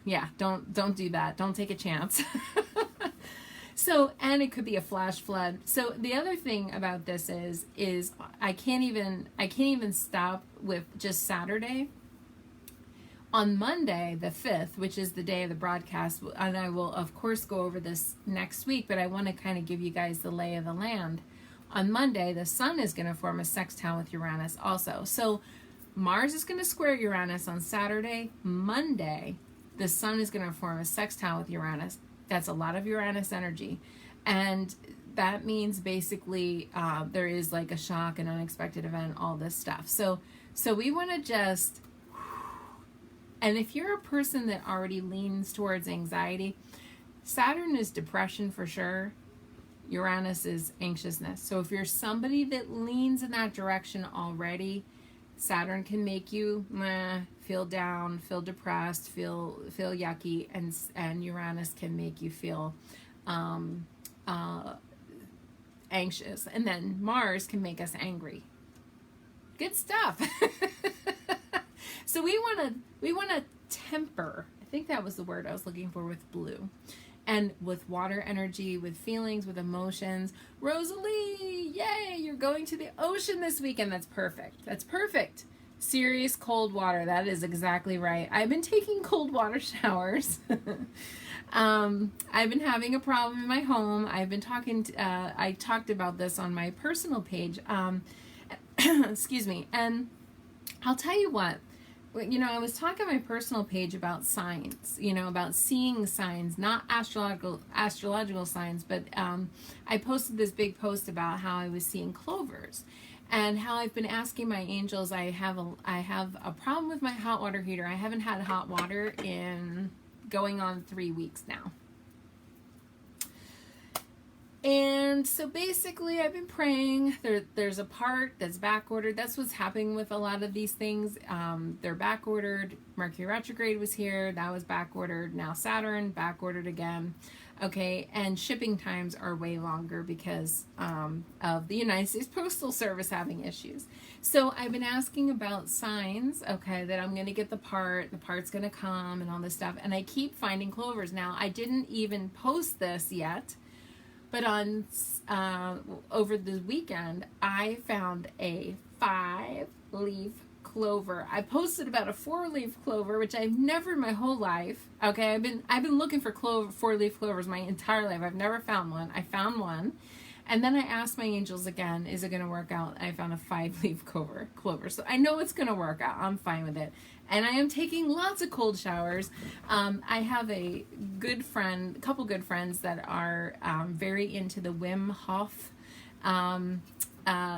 Yeah, don't do that. Don't take a chance. So, and it could be a flash flood. So the other thing about this is I can't even stop with just Saturday. On Monday, the 5th, which is the day of the broadcast, and I will of course go over this next week, but I want to kind of give you guys the lay of the land. On Monday, the sun is going to form a sextile with Uranus also. So Mars is going to square Uranus on Saturday. Monday, the sun is going to form a sextile with Uranus. That's a lot of Uranus energy. And that means basically there is like a shock, an unexpected event, all this stuff. So we want to just, and if you're a person that already leans towards anxiety, Saturn is depression for sure. Uranus is anxiousness. So if you're somebody that leans in that direction already, Saturn can make you feel down, feel depressed, feel yucky, and Uranus can make you feel anxious, and then Mars can make us angry. Good stuff. So we want to temper. I think that was the word I was looking for with blue. And with water energy, with feelings, with emotions. Rosalie, yay, you're going to the ocean this weekend. That's perfect. That's perfect. Serious cold water. That is exactly right. I've been taking cold water showers. I've been having a problem in my home. I've been I talked about this on my personal page. Excuse me. And I'll tell you what. You know, I was talking on my personal page about signs, you know, about seeing signs, not astrological signs, but I posted this big post about how I was seeing clovers and how I've been asking my angels. I have a problem with my hot water heater. I haven't had hot water in going on 3 weeks now. And so basically I've been praying. There's a part that's back ordered. That's what's happening with a lot of these things. They're back ordered. Mercury retrograde was here. That was back ordered. Now Saturn back ordered again. Okay. And shipping times are way longer because of the United States Postal Service having issues. So I've been asking about signs, okay, that I'm going to get the part's going to come and all this stuff. And I keep finding clovers. Now I didn't even post this yet. But on over the weekend, I found a 5-leaf clover. I posted about a 4-leaf clover, which I've never in my whole life. Okay, I've been looking for 4-leaf clovers my entire life. I've never found one. I found one, and then I asked my angels again, "Is it going to work out?" I found a 5-leaf clover, so I know it's going to work out. I'm fine with it. And I am taking lots of cold showers. I have a couple good friends that are very into the Wim Hof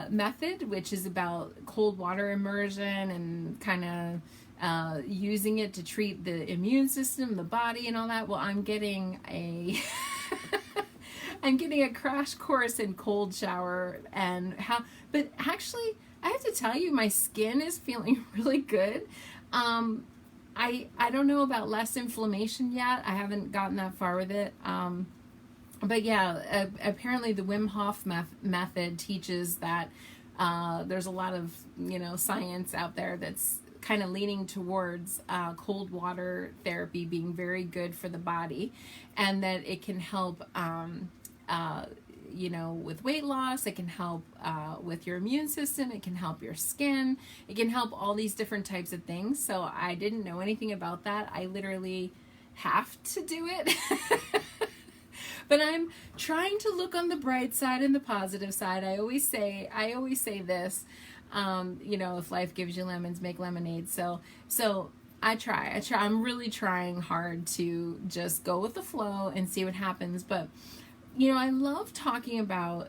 method, which is about cold water immersion and kind of using it to treat the immune system, the body, and all that. Well, I'm getting a crash course in cold shower and how. But actually, I have to tell you, my skin is feeling really good. I don't know about less inflammation yet. I haven't gotten that far with it. But yeah, apparently the Wim Hof method teaches that there's a lot of, you know, science out there that's kind of leaning towards cold water therapy being very good for the body, and that it can help you know, with weight loss. It can help with your immune system. It can help your skin. It can help all these different types of things. So I didn't know anything about that. I literally have to do it. But I'm trying to look on the bright side and the positive side. I always say this, you know, if life gives you lemons, make lemonade. So I try. I'm really trying hard to just go with the flow and see what happens. But, you know, I love talking about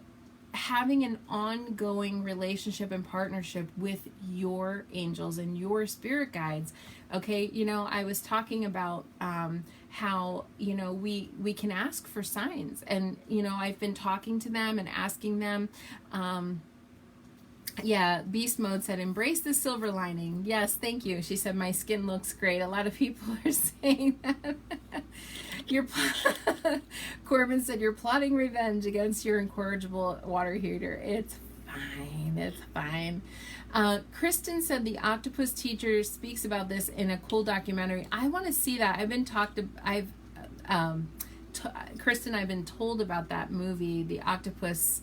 having an ongoing relationship and partnership with your angels and your spirit guides. Okay, you know, I was talking about how, you know, we can ask for signs, and, you know, I've been talking to them and asking them. Yeah, Beast Mode said, embrace the silver lining. Yes, thank you. She said, my skin looks great. A lot of people are saying that. Corbin said, you're plotting revenge against your incorrigible water heater. It's fine. It's fine. Kristen said the octopus teacher speaks about this in a cool documentary. I want to see that. Kristen, I've been told about that movie, the octopus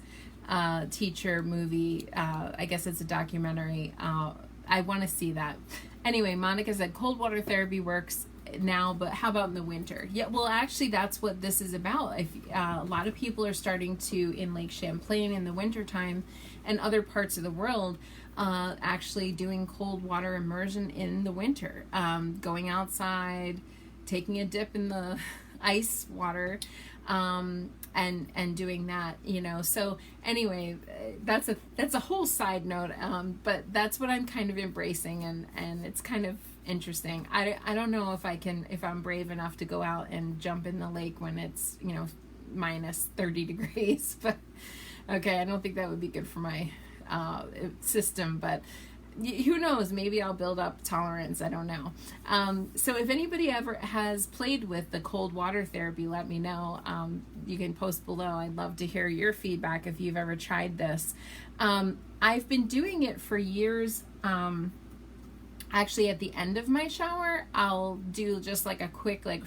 teacher movie. I guess it's a documentary. I want to see that. Anyway, Monica said cold water therapy works now, but how about in the winter? Yeah, well, actually, that's what this is about. If a lot of people are starting to, in Lake Champlain in the wintertime and other parts of the world, actually doing cold water immersion in the winter, going outside, taking a dip in the ice water, and doing that, you know. So anyway, that's a whole side note, but that's what I'm kind of embracing, and it's kind of interesting. I don't know if I'm brave enough to go out and jump in the lake when it's, you know, minus 30 degrees, but okay, I don't think that would be good for my system, but who knows, maybe I'll build up tolerance. I don't know. So if anybody ever has played with the cold water therapy, let me know. You can post below. I'd love to hear your feedback if you've ever tried this. I've been doing it for years. Actually, at the end of my shower, I'll do just like a quick, like,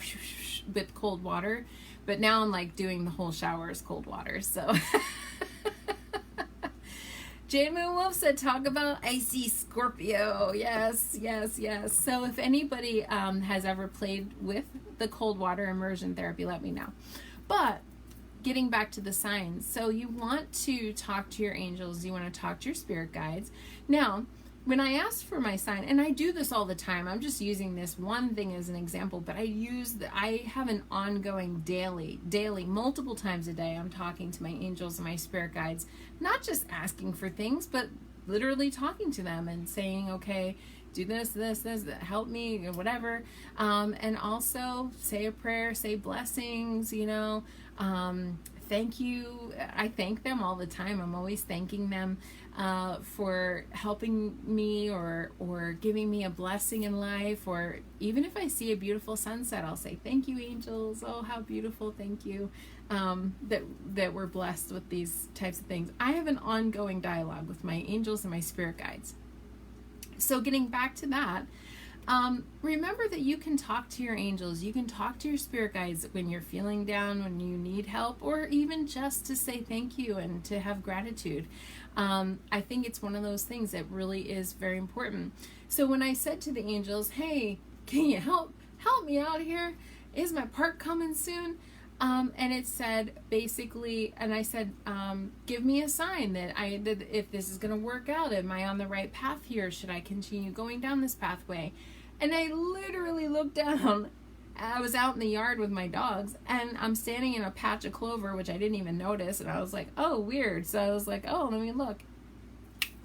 with cold water, but now I'm like doing the whole shower as cold water. So Jane Moon Wolf said, talk about icy Scorpio. Yes, yes, yes. So if anybody has ever played with the cold water immersion therapy, let me know. But getting back to the signs. So you want to talk to your angels. You want to talk to your spirit guides. Now, when I asked for my sign, and I do this all the time, I'm just using this one thing as an example, but I have an ongoing daily, multiple times a day, I'm talking to my angels and my spirit guides, not just asking for things, but literally talking to them and saying, okay, do this, help me, or whatever. And also say a prayer, say blessings, you know, thank you. I thank them all the time. I'm always thanking them for helping me or giving me a blessing in life, or even if I see a beautiful sunset, I'll say, thank you, angels. Oh, how beautiful. Thank you. That we're blessed with these types of things. I have an ongoing dialogue with my angels and my spirit guides. So getting back to that, remember that you can talk to your angels, you can talk to your spirit guides when you're feeling down, when you need help, or even just to say thank you and to have gratitude. I think it's one of those things that really is very important. So when I said to the angels, hey, can you help me out here? Is my part coming soon? And it said basically, and I said, give me a sign that if this is going to work out. Am I on the right path here? Should I continue going down this pathway? And I literally looked down. I was out in the yard with my dogs, and I'm standing in a patch of clover, which I didn't even notice. And I was like, oh, weird. So I was like, oh, let me look.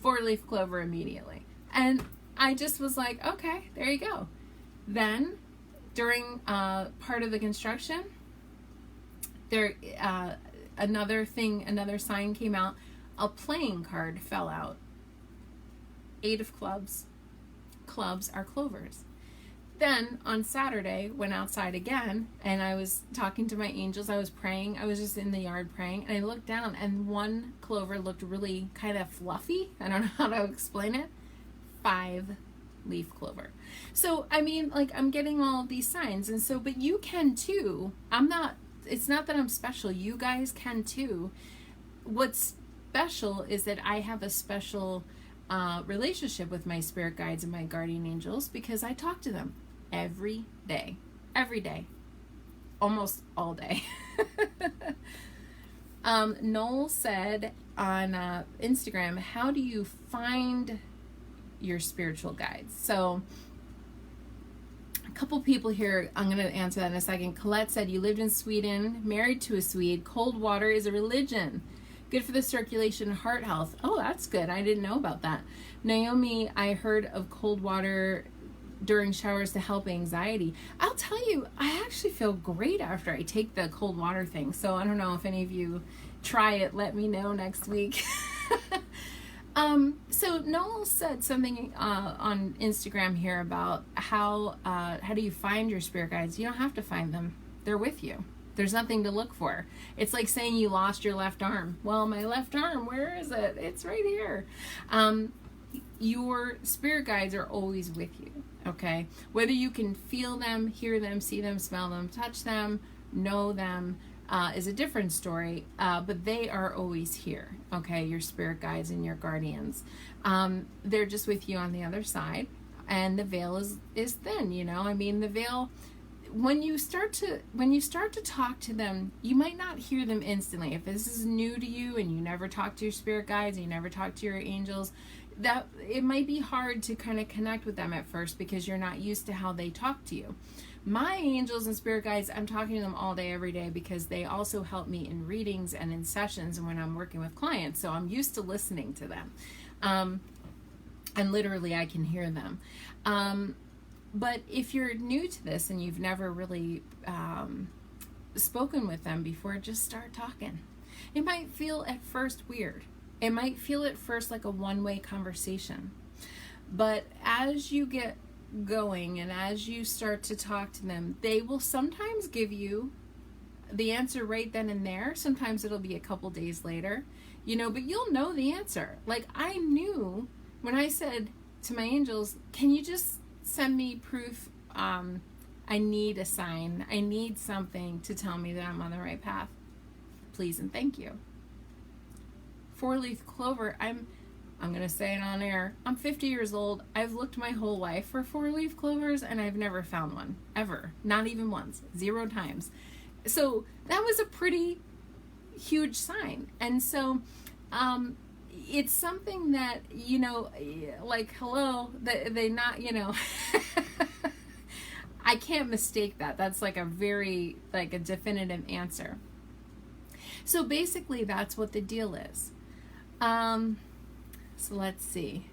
4-leaf clover immediately. And I just was like, okay, there you go. Then during part of the construction, there another sign came out. A playing card fell out. 8 of clubs. Clubs are clovers. Then on Saturday, went outside again, and I was talking to my angels. I was praying. I was just in the yard praying, and I looked down, and one clover looked really kind of fluffy. I don't know how to explain it. 5-leaf clover. So I mean, like, I'm getting all of these signs, and so, but you can too. It's not that I'm special. You guys can too. what's special is that I have a special relationship with my spirit guides and my guardian angels because I talk to them every day, almost all day. Noel said on Instagram, how do you find your spiritual guides? So a couple people here, I'm going to answer that in a second. Colette said, you lived in Sweden, married to a Swede. Cold water is a religion. Good for the circulation and heart health. Oh, that's good. I didn't know about that. Naomi, I heard of cold water during showers to help anxiety. I'll tell you, I actually feel great after I take the cold water thing. So I don't know if any of you try it. Let me know next week. So Noel said something on Instagram here about how do you find your spirit guides? You don't have to find them. They're with you. There's nothing to look for. It's like saying you lost your left arm. Well, my left arm, where is it? It's right here. Your spirit guides are always with you, okay? Whether you can feel them, hear them, see them, smell them, touch them, know them, is a different story, but they are always here, okay? Your spirit guides and your guardians. They're just with you on the other side, and the veil is thin, you know? I mean, the veil, when you start to talk to them, you might not hear them instantly. If this is new to you and you never talk to your spirit guides, and you never talk to your angels, that it might be hard to kind of connect with them at first because you're not used to how they talk to you. My angels and spirit guides, I'm talking to them all day, every day, because they also help me in readings and in sessions and when I'm working with clients. So I'm used to listening to them. And literally I can hear them. But if you're new to this and you've never really spoken with them before, just start talking. It might feel at first weird. It might feel at first like a one-way conversation. But as you get going and as you start to talk to them, they will sometimes give you the answer right then and there. Sometimes it'll be a couple days later, you know, but you'll know the answer. Like I knew when I said to my angels, can you just send me proof? I need a sign. I need something to tell me that I'm on the right path. Please and thank you. 4-leaf clover, I'm going to say it on air. I'm 50 years old. I've looked my whole life for 4-leaf clovers and I've never found one, ever. Not even once, 0 times. So that was a pretty huge sign. And so it's something that, you know, like, hello, they not, you know, I can't mistake that. That's like a very, like a definitive answer. So basically that's what the deal is. So let's see.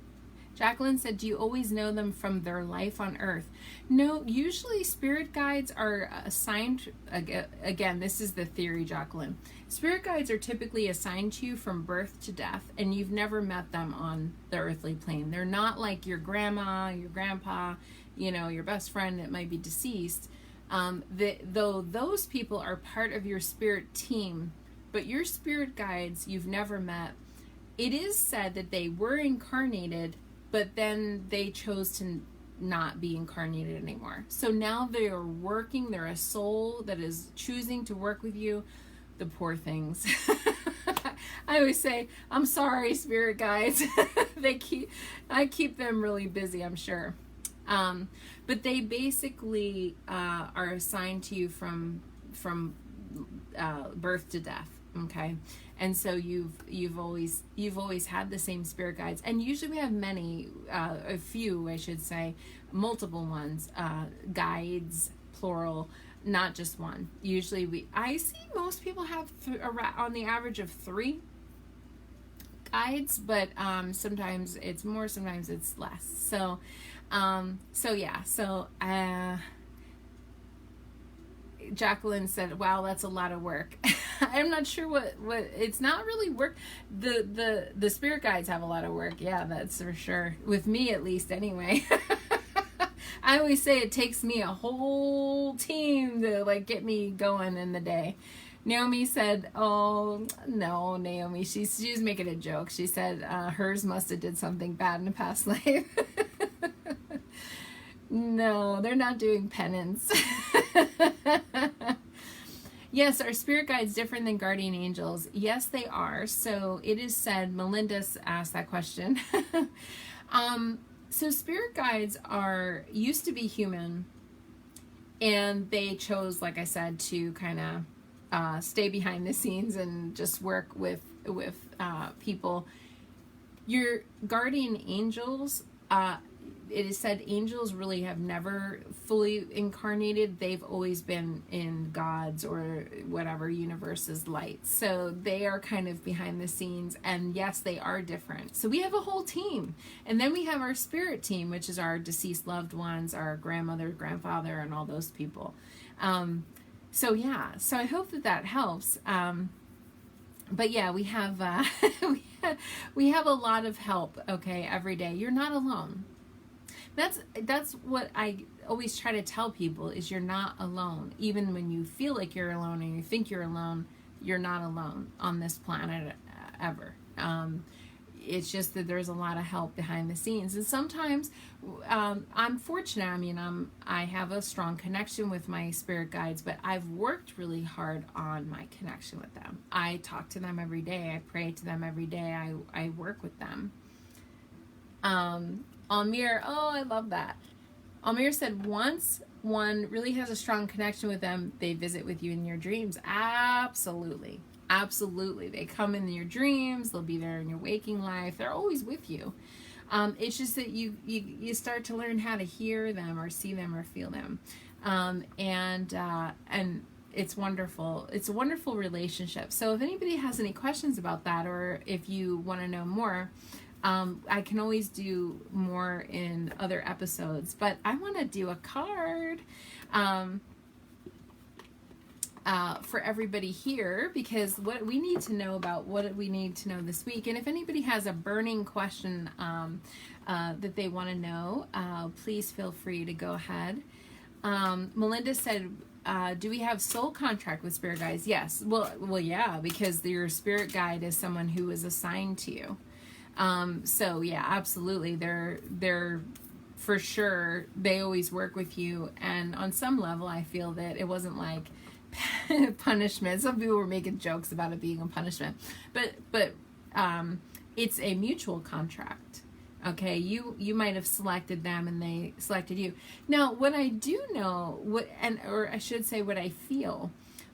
Jacqueline said, do you always know them from their life on Earth? No, usually spirit guides are assigned, again, this is the theory, Jacqueline. Spirit guides are typically assigned to you from birth to death, and you've never met them on the earthly plane. They're not like your grandma, your grandpa, you know, your best friend that might be deceased. Though those people are part of your spirit team, but your spirit guides you've never met. It is said that they were incarnated, but then they chose to not be incarnated anymore. So now they are working. They're a soul that is choosing to work with you. The poor things. I always say, I'm sorry, spirit guides. I keep them really busy, I'm sure. But they basically are assigned to you from birth to death. Okay. And so you've always had the same spirit guides, and usually we have many, a few, I should say, multiple ones, guides, plural, not just one. Usually I see most people have on the average of 3 guides, but sometimes it's more, sometimes it's less. So Jacqueline said, wow, that's a lot of work. I'm not sure what it's not really work. The spirit guides have a lot of work. Yeah, that's for sure. With me, at least, anyway. I always say it takes me a whole team to like get me going in the day. Naomi said, oh, no, Naomi, she's making a joke. She said hers must have did something bad in a past life. No, they're not doing penance. Yes, are spirit guides different than guardian angels? Yes, they are. So it is said, Melinda asked that question. So spirit guides used to be human, and they chose, like I said, to kind of stay behind the scenes and just work with people. Your guardian angels, it is said angels really have never fully incarnated. They've always been in God's or whatever universe's light. So they are kind of behind the scenes. And yes, they are different. So we have a whole team. And then we have our spirit team, which is our deceased loved ones, our grandmother, grandfather, and all those people. So yeah, so I hope that helps. But yeah, we have we have a lot of help, okay, every day. You're not alone. That's what I always try to tell people, is you're not alone. Even when you feel like you're alone and you think you're alone, you're not alone on this planet ever. It's just that there's a lot of help behind the scenes. And sometimes I'm fortunate. I mean, I have a strong connection with my spirit guides, but I've worked really hard on my connection with them. I talk to them every day. I pray to them every day. I work with them. Almir, oh, I love that. Almir said, once one really has a strong connection with them, they visit with you in your dreams. Absolutely. Absolutely. They come in your dreams. They'll be there in your waking life. They're always with you. It's just that you start to learn how to hear them or see them or feel them. And it's wonderful. It's a wonderful relationship. So if anybody has any questions about that, or if you want to know more, I can always do more in other episodes, but I want to do a card for everybody here, because what we need to know about what we need to know this week. And if anybody has a burning question that they want to know, please feel free to go ahead. Melinda said, do we have soul contract with spirit guides? Yes. Well, yeah, because your spirit guide is someone who is assigned to you. So yeah, absolutely. They're for sure, they always work with you. And on some level, I feel that it wasn't like punishment. Some people were making jokes about it being a punishment, but it's a mutual contract. Okay. You might have selected them and they selected you. Now, what I do know, or I should say what I feel,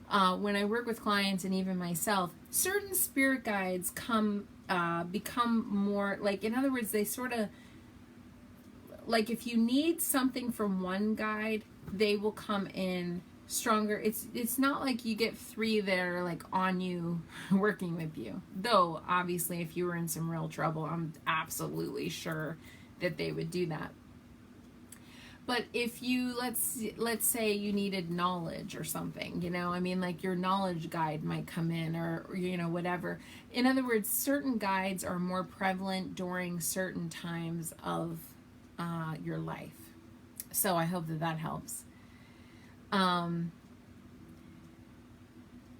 when I work with clients and even myself, certain spirit guides become more like, in other words, they sort of, like if you need something from one guide, they will come in stronger. It's not like you get three that are like on you working with you, though obviously if you were in some real trouble, I'm absolutely sure that they would do that. But if you, let's say you needed knowledge or something, I mean, like your knowledge guide might come in, or whatever. In other words, certain guides are more prevalent during certain times of your life. So I hope that helps.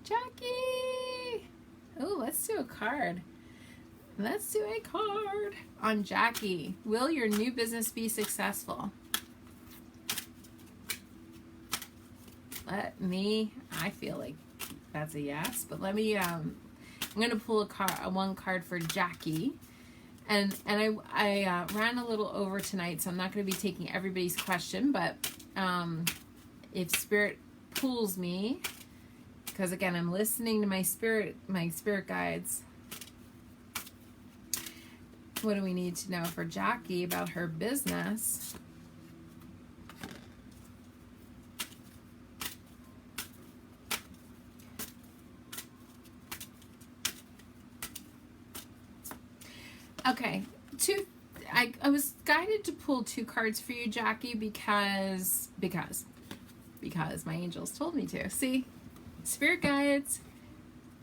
Jackie! Oh, let's do a card. Let's do a card on Jackie. Will your new business be successful? I feel like that's a yes, but let me, I'm going to pull one card for Jackie. And I ran a little over tonight, so I'm not going to be taking everybody's question, but if Spirit pulls me, because again, I'm listening to my spirit guides. What do we need to know for Jackie about her business? Okay, I was guided to pull two cards for you, Jackie, because my angels told me to. See? Spirit guides.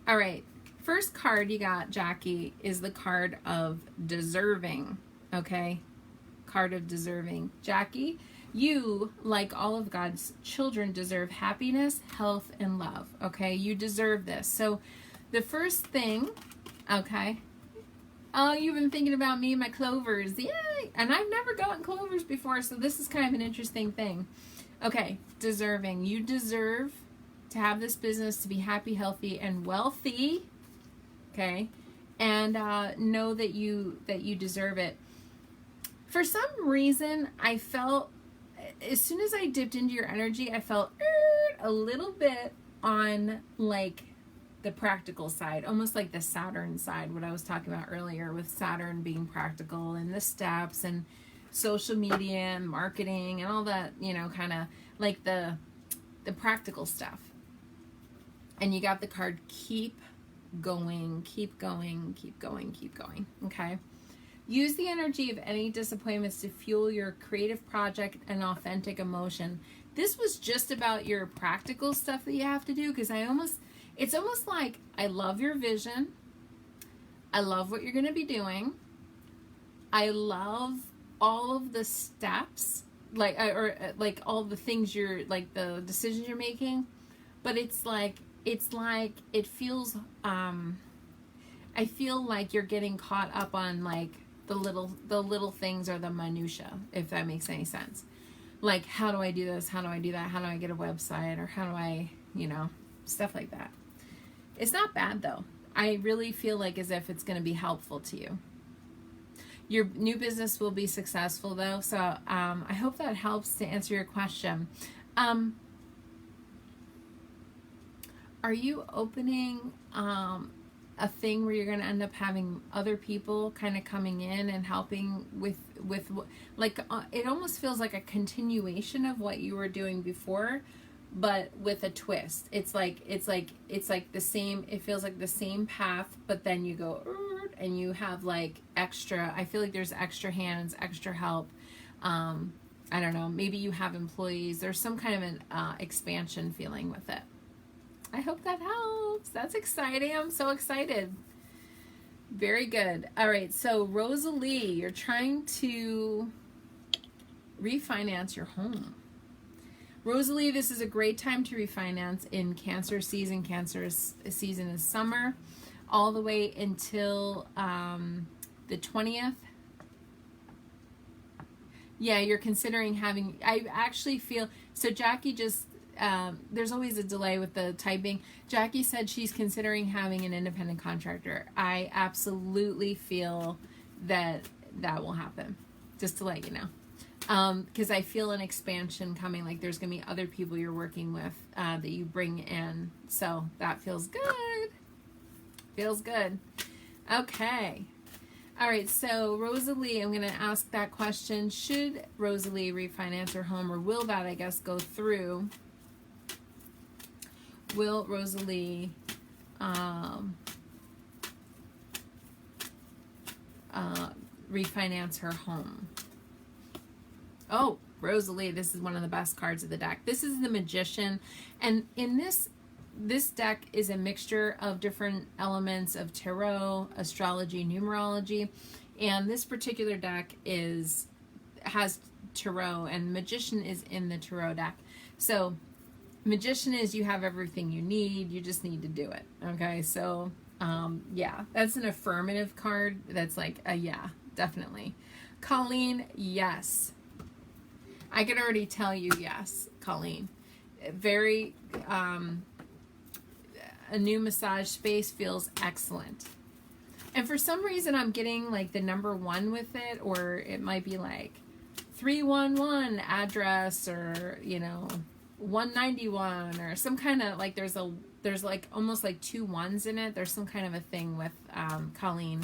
All right. First card you got, Jackie, is the card of deserving. Okay? Card of deserving. Jackie, you, like all of God's children, deserve happiness, health, and love. Okay? You deserve this. So the first thing, okay? Oh, you've been thinking about me and my clovers. Yay! And I've never gotten clovers before, so this is kind of an interesting thing. Okay, deserving. You deserve to have this business, to be happy, healthy, and wealthy. Okay, and know that you deserve it. For some reason, I felt, as soon as I dipped into your energy, I felt a little bit on like the practical side, almost like the Saturn side, what I was talking about earlier with Saturn being practical and the steps and social media and marketing and all that, you know, kind of like the practical stuff. And you got the card keep going, keep going, keep going, keep going. Okay. Use the energy of any disappointments to fuel your creative project and authentic emotion. This was just about your practical stuff that you have to do, because it's almost like, I love your vision. I love what you're going to be doing. I love all of the steps, like all the things you're, like the decisions you're making. But it feels, I feel like you're getting caught up on like the little things, or the minutia, if that makes any sense. Like, how do I do this? How do I do that? How do I get a website? Or how do I, you know, stuff like that. It's not bad though. I really feel like as if it's going to be helpful to you. Your new business will be successful though. So I hope that helps to answer your question. Are you opening a thing where you're going to end up having other people kind of coming in and helping with like it almost feels like a continuation of what you were doing before, but with a twist. It's like the same, it feels like the same path, but then you go and you have like extra, I feel like there's extra hands, extra help. I don't know, maybe you have employees. There's some kind of an expansion feeling with it. I hope that helps. That's exciting. I'm so excited. Very good. All right. So Rosalie, you're trying to refinance your home. Rosalie, this is a great time to refinance in Cancer season. Cancer season is summer, all the way until the 20th. Yeah, you're considering having, I actually feel, so Jackie just, there's always a delay with the typing. Jackie said she's considering having an independent contractor. I absolutely feel that will happen, just to let you know. Because I feel an expansion coming, like there's going to be other people you're working with that you bring in. So that feels good. Feels good. Okay. All right, so Rosalie, I'm going to ask that question. Should Rosalie refinance her home, or will that, I guess, go through? Will Rosalie refinance her home? Oh, Rosalie, this is one of the best cards of the deck. This is the Magician, and in this deck is a mixture of different elements of tarot, astrology, numerology, and this particular deck has tarot, and Magician is in the tarot deck. So Magician is you have everything you need, you just need to do it. Okay, so yeah, that's an affirmative card. That's like a yeah, definitely. Colleen, yes. I can already tell you yes, Colleen. Very, a new massage space feels excellent. And for some reason I'm getting like the number 1 with it, or it might be like 311 address, or, you know, 191, or some kind of like, there's like almost like 2 1s in it. There's some kind of a thing with Colleen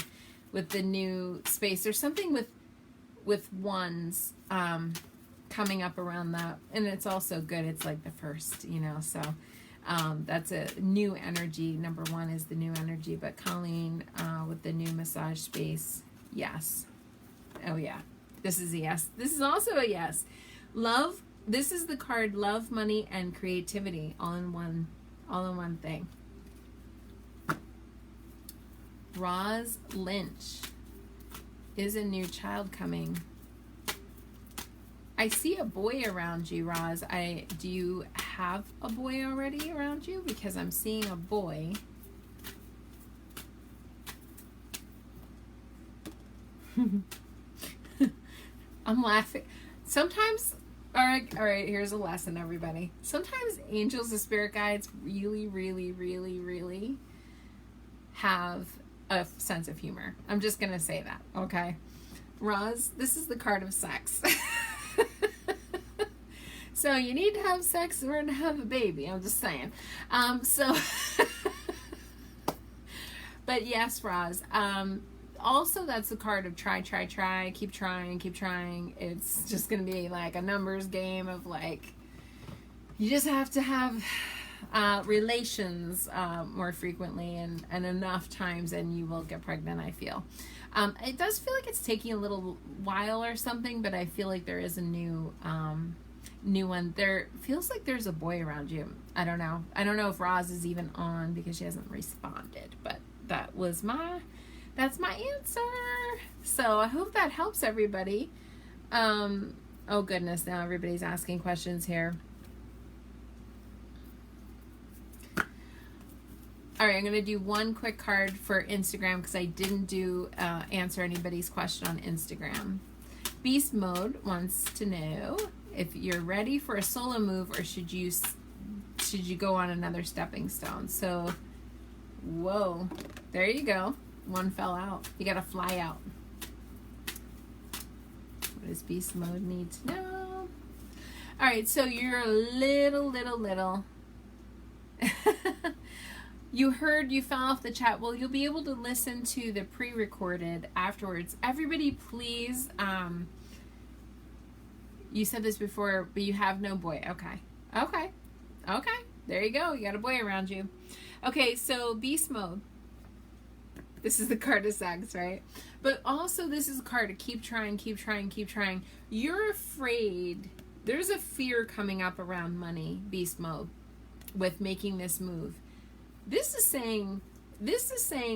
with the new space. There's something with ones coming up around that, and it's also good. It's like the first, you know, so that's a new energy. Number 1 is the new energy, but Colleen with the new massage space, yes. Oh yeah, this is a yes. This is also a yes. Love. This is the card love, money, and creativity all in one thing. Roz Lynch. Is a new child coming? I see a boy around you, Roz. Do you have a boy already around you? Because I'm seeing a boy. I'm laughing. Sometimes All right, here's a lesson, everybody. Sometimes angels and spirit guides really, really, really, really have a sense of humor. I'm just going to say that, okay? Roz, this is the card of sex. So you need to have sex in order to have a baby. I'm just saying. But yes, Roz. Also, that's the card of try, keep trying. It's just going to be like a numbers game of like, you just have to have relations more frequently and enough times and you will get pregnant, I feel. It does feel like it's taking a little while or something, but I feel like there is a new one. There feels like there's a boy around you. I don't know if Roz is even on because she hasn't responded, but that's my answer. So I hope that helps everybody. Oh goodness, now everybody's asking questions here. All right, I'm going to do one quick card for Instagram because I didn't do answer anybody's question on Instagram. Beast Mode wants to know if you're ready for a solo move or should you go on another stepping stone. So, whoa, there you go. One fell out. You got to fly out. What does Beast Mode need to know? All right, so you're a little. You fell off the chat. Well, you'll be able to listen to the pre-recorded afterwards. Everybody, please. You said this before, but you have no boy. Okay. There you go. You got a boy around you. Okay, so Beast Mode. This is the card of sex, right? But also this is a card to keep trying. You're afraid. There's a fear coming up around money, Beast Mode, with making this move. This is saying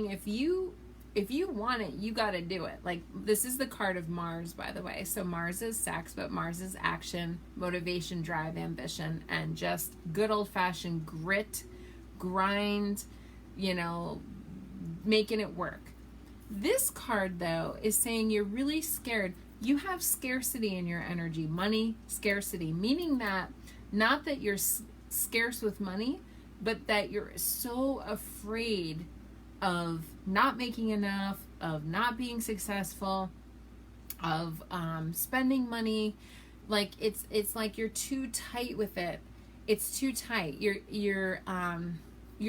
if you want it, you got to do it. Like, this is the card of Mars, by the way. So Mars is sex, but Mars is action, motivation, drive, ambition, and just good old-fashioned grit, grind, making it work. This card, though, is saying you're really scared. You have scarcity in your energy, money scarcity, meaning that not that you're scarce with money, but that you're so afraid of not making enough, of not being successful, of spending money. Like it's like you're too tight with it. It's too tight. You're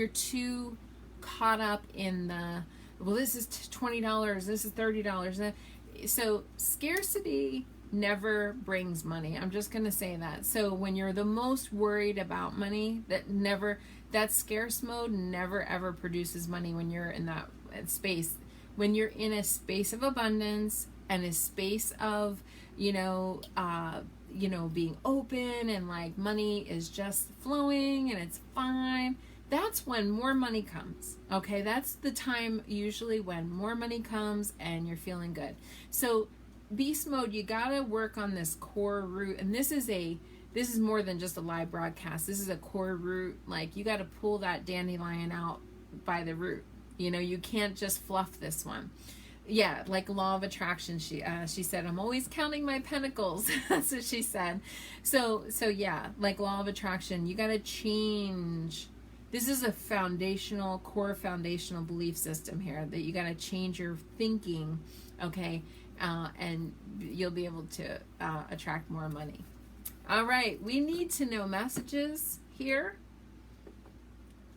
too caught up in the, well, this is $20, this is $30. So scarcity never brings money. I'm just going to say that. So when you're the most worried about money, that scarce mode never ever produces money when you're in that space. When you're in a space of abundance and a space of, being open and like money is just flowing and it's fine, that's when more money comes. Okay, that's the time usually when more money comes and you're feeling good. So Beast Mode, you gotta work on this core root, and this is more than just a live broadcast. This is a core root. Like, you gotta pull that dandelion out by the root. You can't just fluff this one. Yeah, like law of attraction. She said, I'm always counting my pentacles. That's what she said. So yeah, like law of attraction, you gotta change. This is a core foundational belief system here that you gotta change your thinking. Okay. And you'll be able to attract more money. All right, we need to know messages here.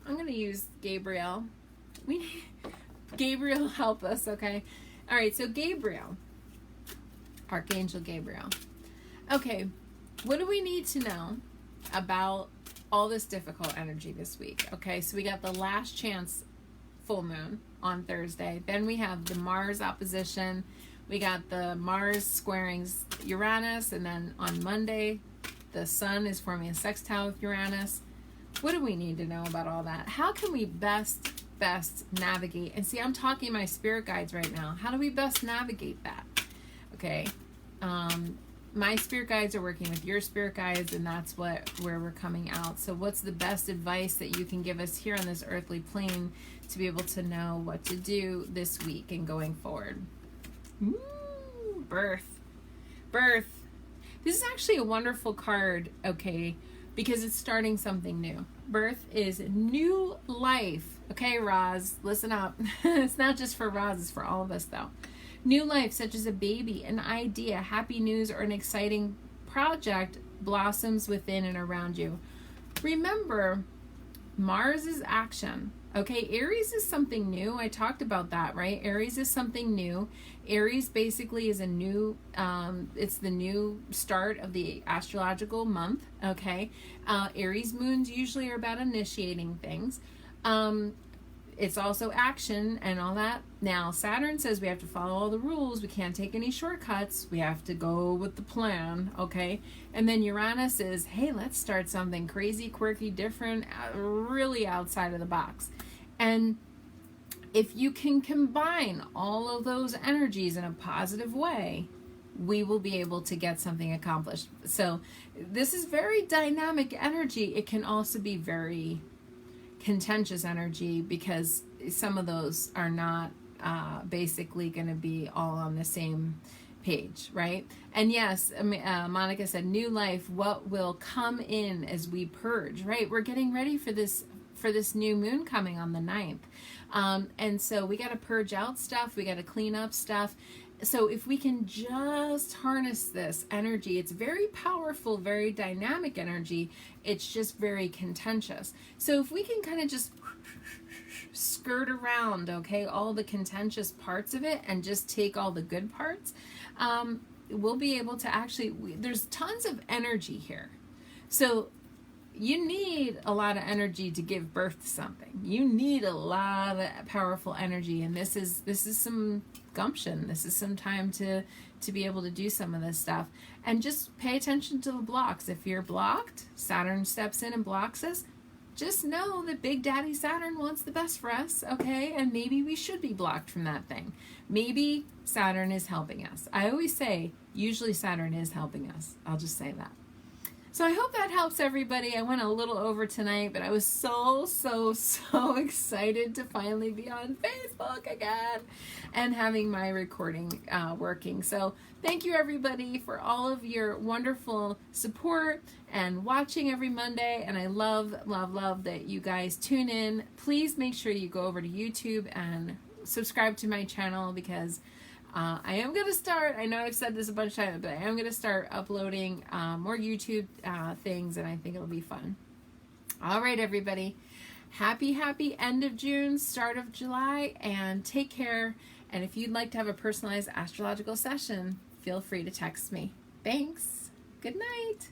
I'm going to use Gabriel. Gabriel, help us, okay? All right, so Gabriel, Archangel Gabriel. Okay, what do we need to know about all this difficult energy this week? Okay, so we got the last chance full moon on Thursday. Then we have the Mars opposition. We got the Mars squaring Uranus, and then on Monday, the Sun is forming a sextile with Uranus. What do we need to know about all that? How can we best navigate? And see, I'm talking my spirit guides right now. How do we best navigate that? Okay, my spirit guides are working with your spirit guides, and that's where we're coming out. So what's the best advice that you can give us here on this earthly plane to be able to know what to do this week and going forward? Ooh, birth. This is actually a wonderful card, okay, because it's starting something new. Birth is new life. Okay, Roz, listen up. It's not just for Roz, it's for all of us, though. New life, such as a baby, an idea, happy news, or an exciting project blossoms within and around you. Remember, Mars is action. Okay, Aries is something new. I talked about that, right? Aries is something new. Aries basically is a new, it's the new start of the astrological month, okay? Aries moons usually are about initiating things. It's also action and all that. Now, Saturn says we have to follow all the rules. We can't take any shortcuts. We have to go with the plan, okay? And then Uranus is, hey, let's start something crazy, quirky, different, really outside of the box. And if you can combine all of those energies in a positive way, we will be able to get something accomplished. So this is very dynamic energy. It can also be very contentious energy because some of those are not basically going to be all on the same page, right? And yes, Monica said, new life, what will come in as we purge, right? We're getting ready for this new moon coming on the 9th. And so we got to purge out stuff. We got to clean up stuff. So if we can just harness this energy, it's very powerful, very dynamic energy. It's just very contentious. So if we can kind of just skirt around, okay, all the contentious parts of it and just take all the good parts, we'll be able to actually, there's tons of energy here. So you need a lot of energy to give birth to something. You need a lot of powerful energy, and this is some gumption. This is some time to be able to do some of this stuff. And just pay attention to the blocks. If you're blocked, Saturn steps in and blocks us. Just know that Big Daddy Saturn wants the best for us, okay? And maybe we should be blocked from that thing. Maybe Saturn is helping us. I always say, usually Saturn is helping us. I'll just say that. So I hope that helps everybody. I went a little over tonight, but I was so excited to finally be on Facebook again and having my recording working. So thank you everybody for all of your wonderful support and watching every Monday. And I love that you guys tune in. Please make sure you go over to YouTube and subscribe to my channel because I am going to start, I know I've said this a bunch of times, but I am going to start uploading more YouTube things, and I think it'll be fun. All right, everybody. Happy end of June, start of July, and take care. And if you'd like to have a personalized astrological session, feel free to text me. Thanks. Good night.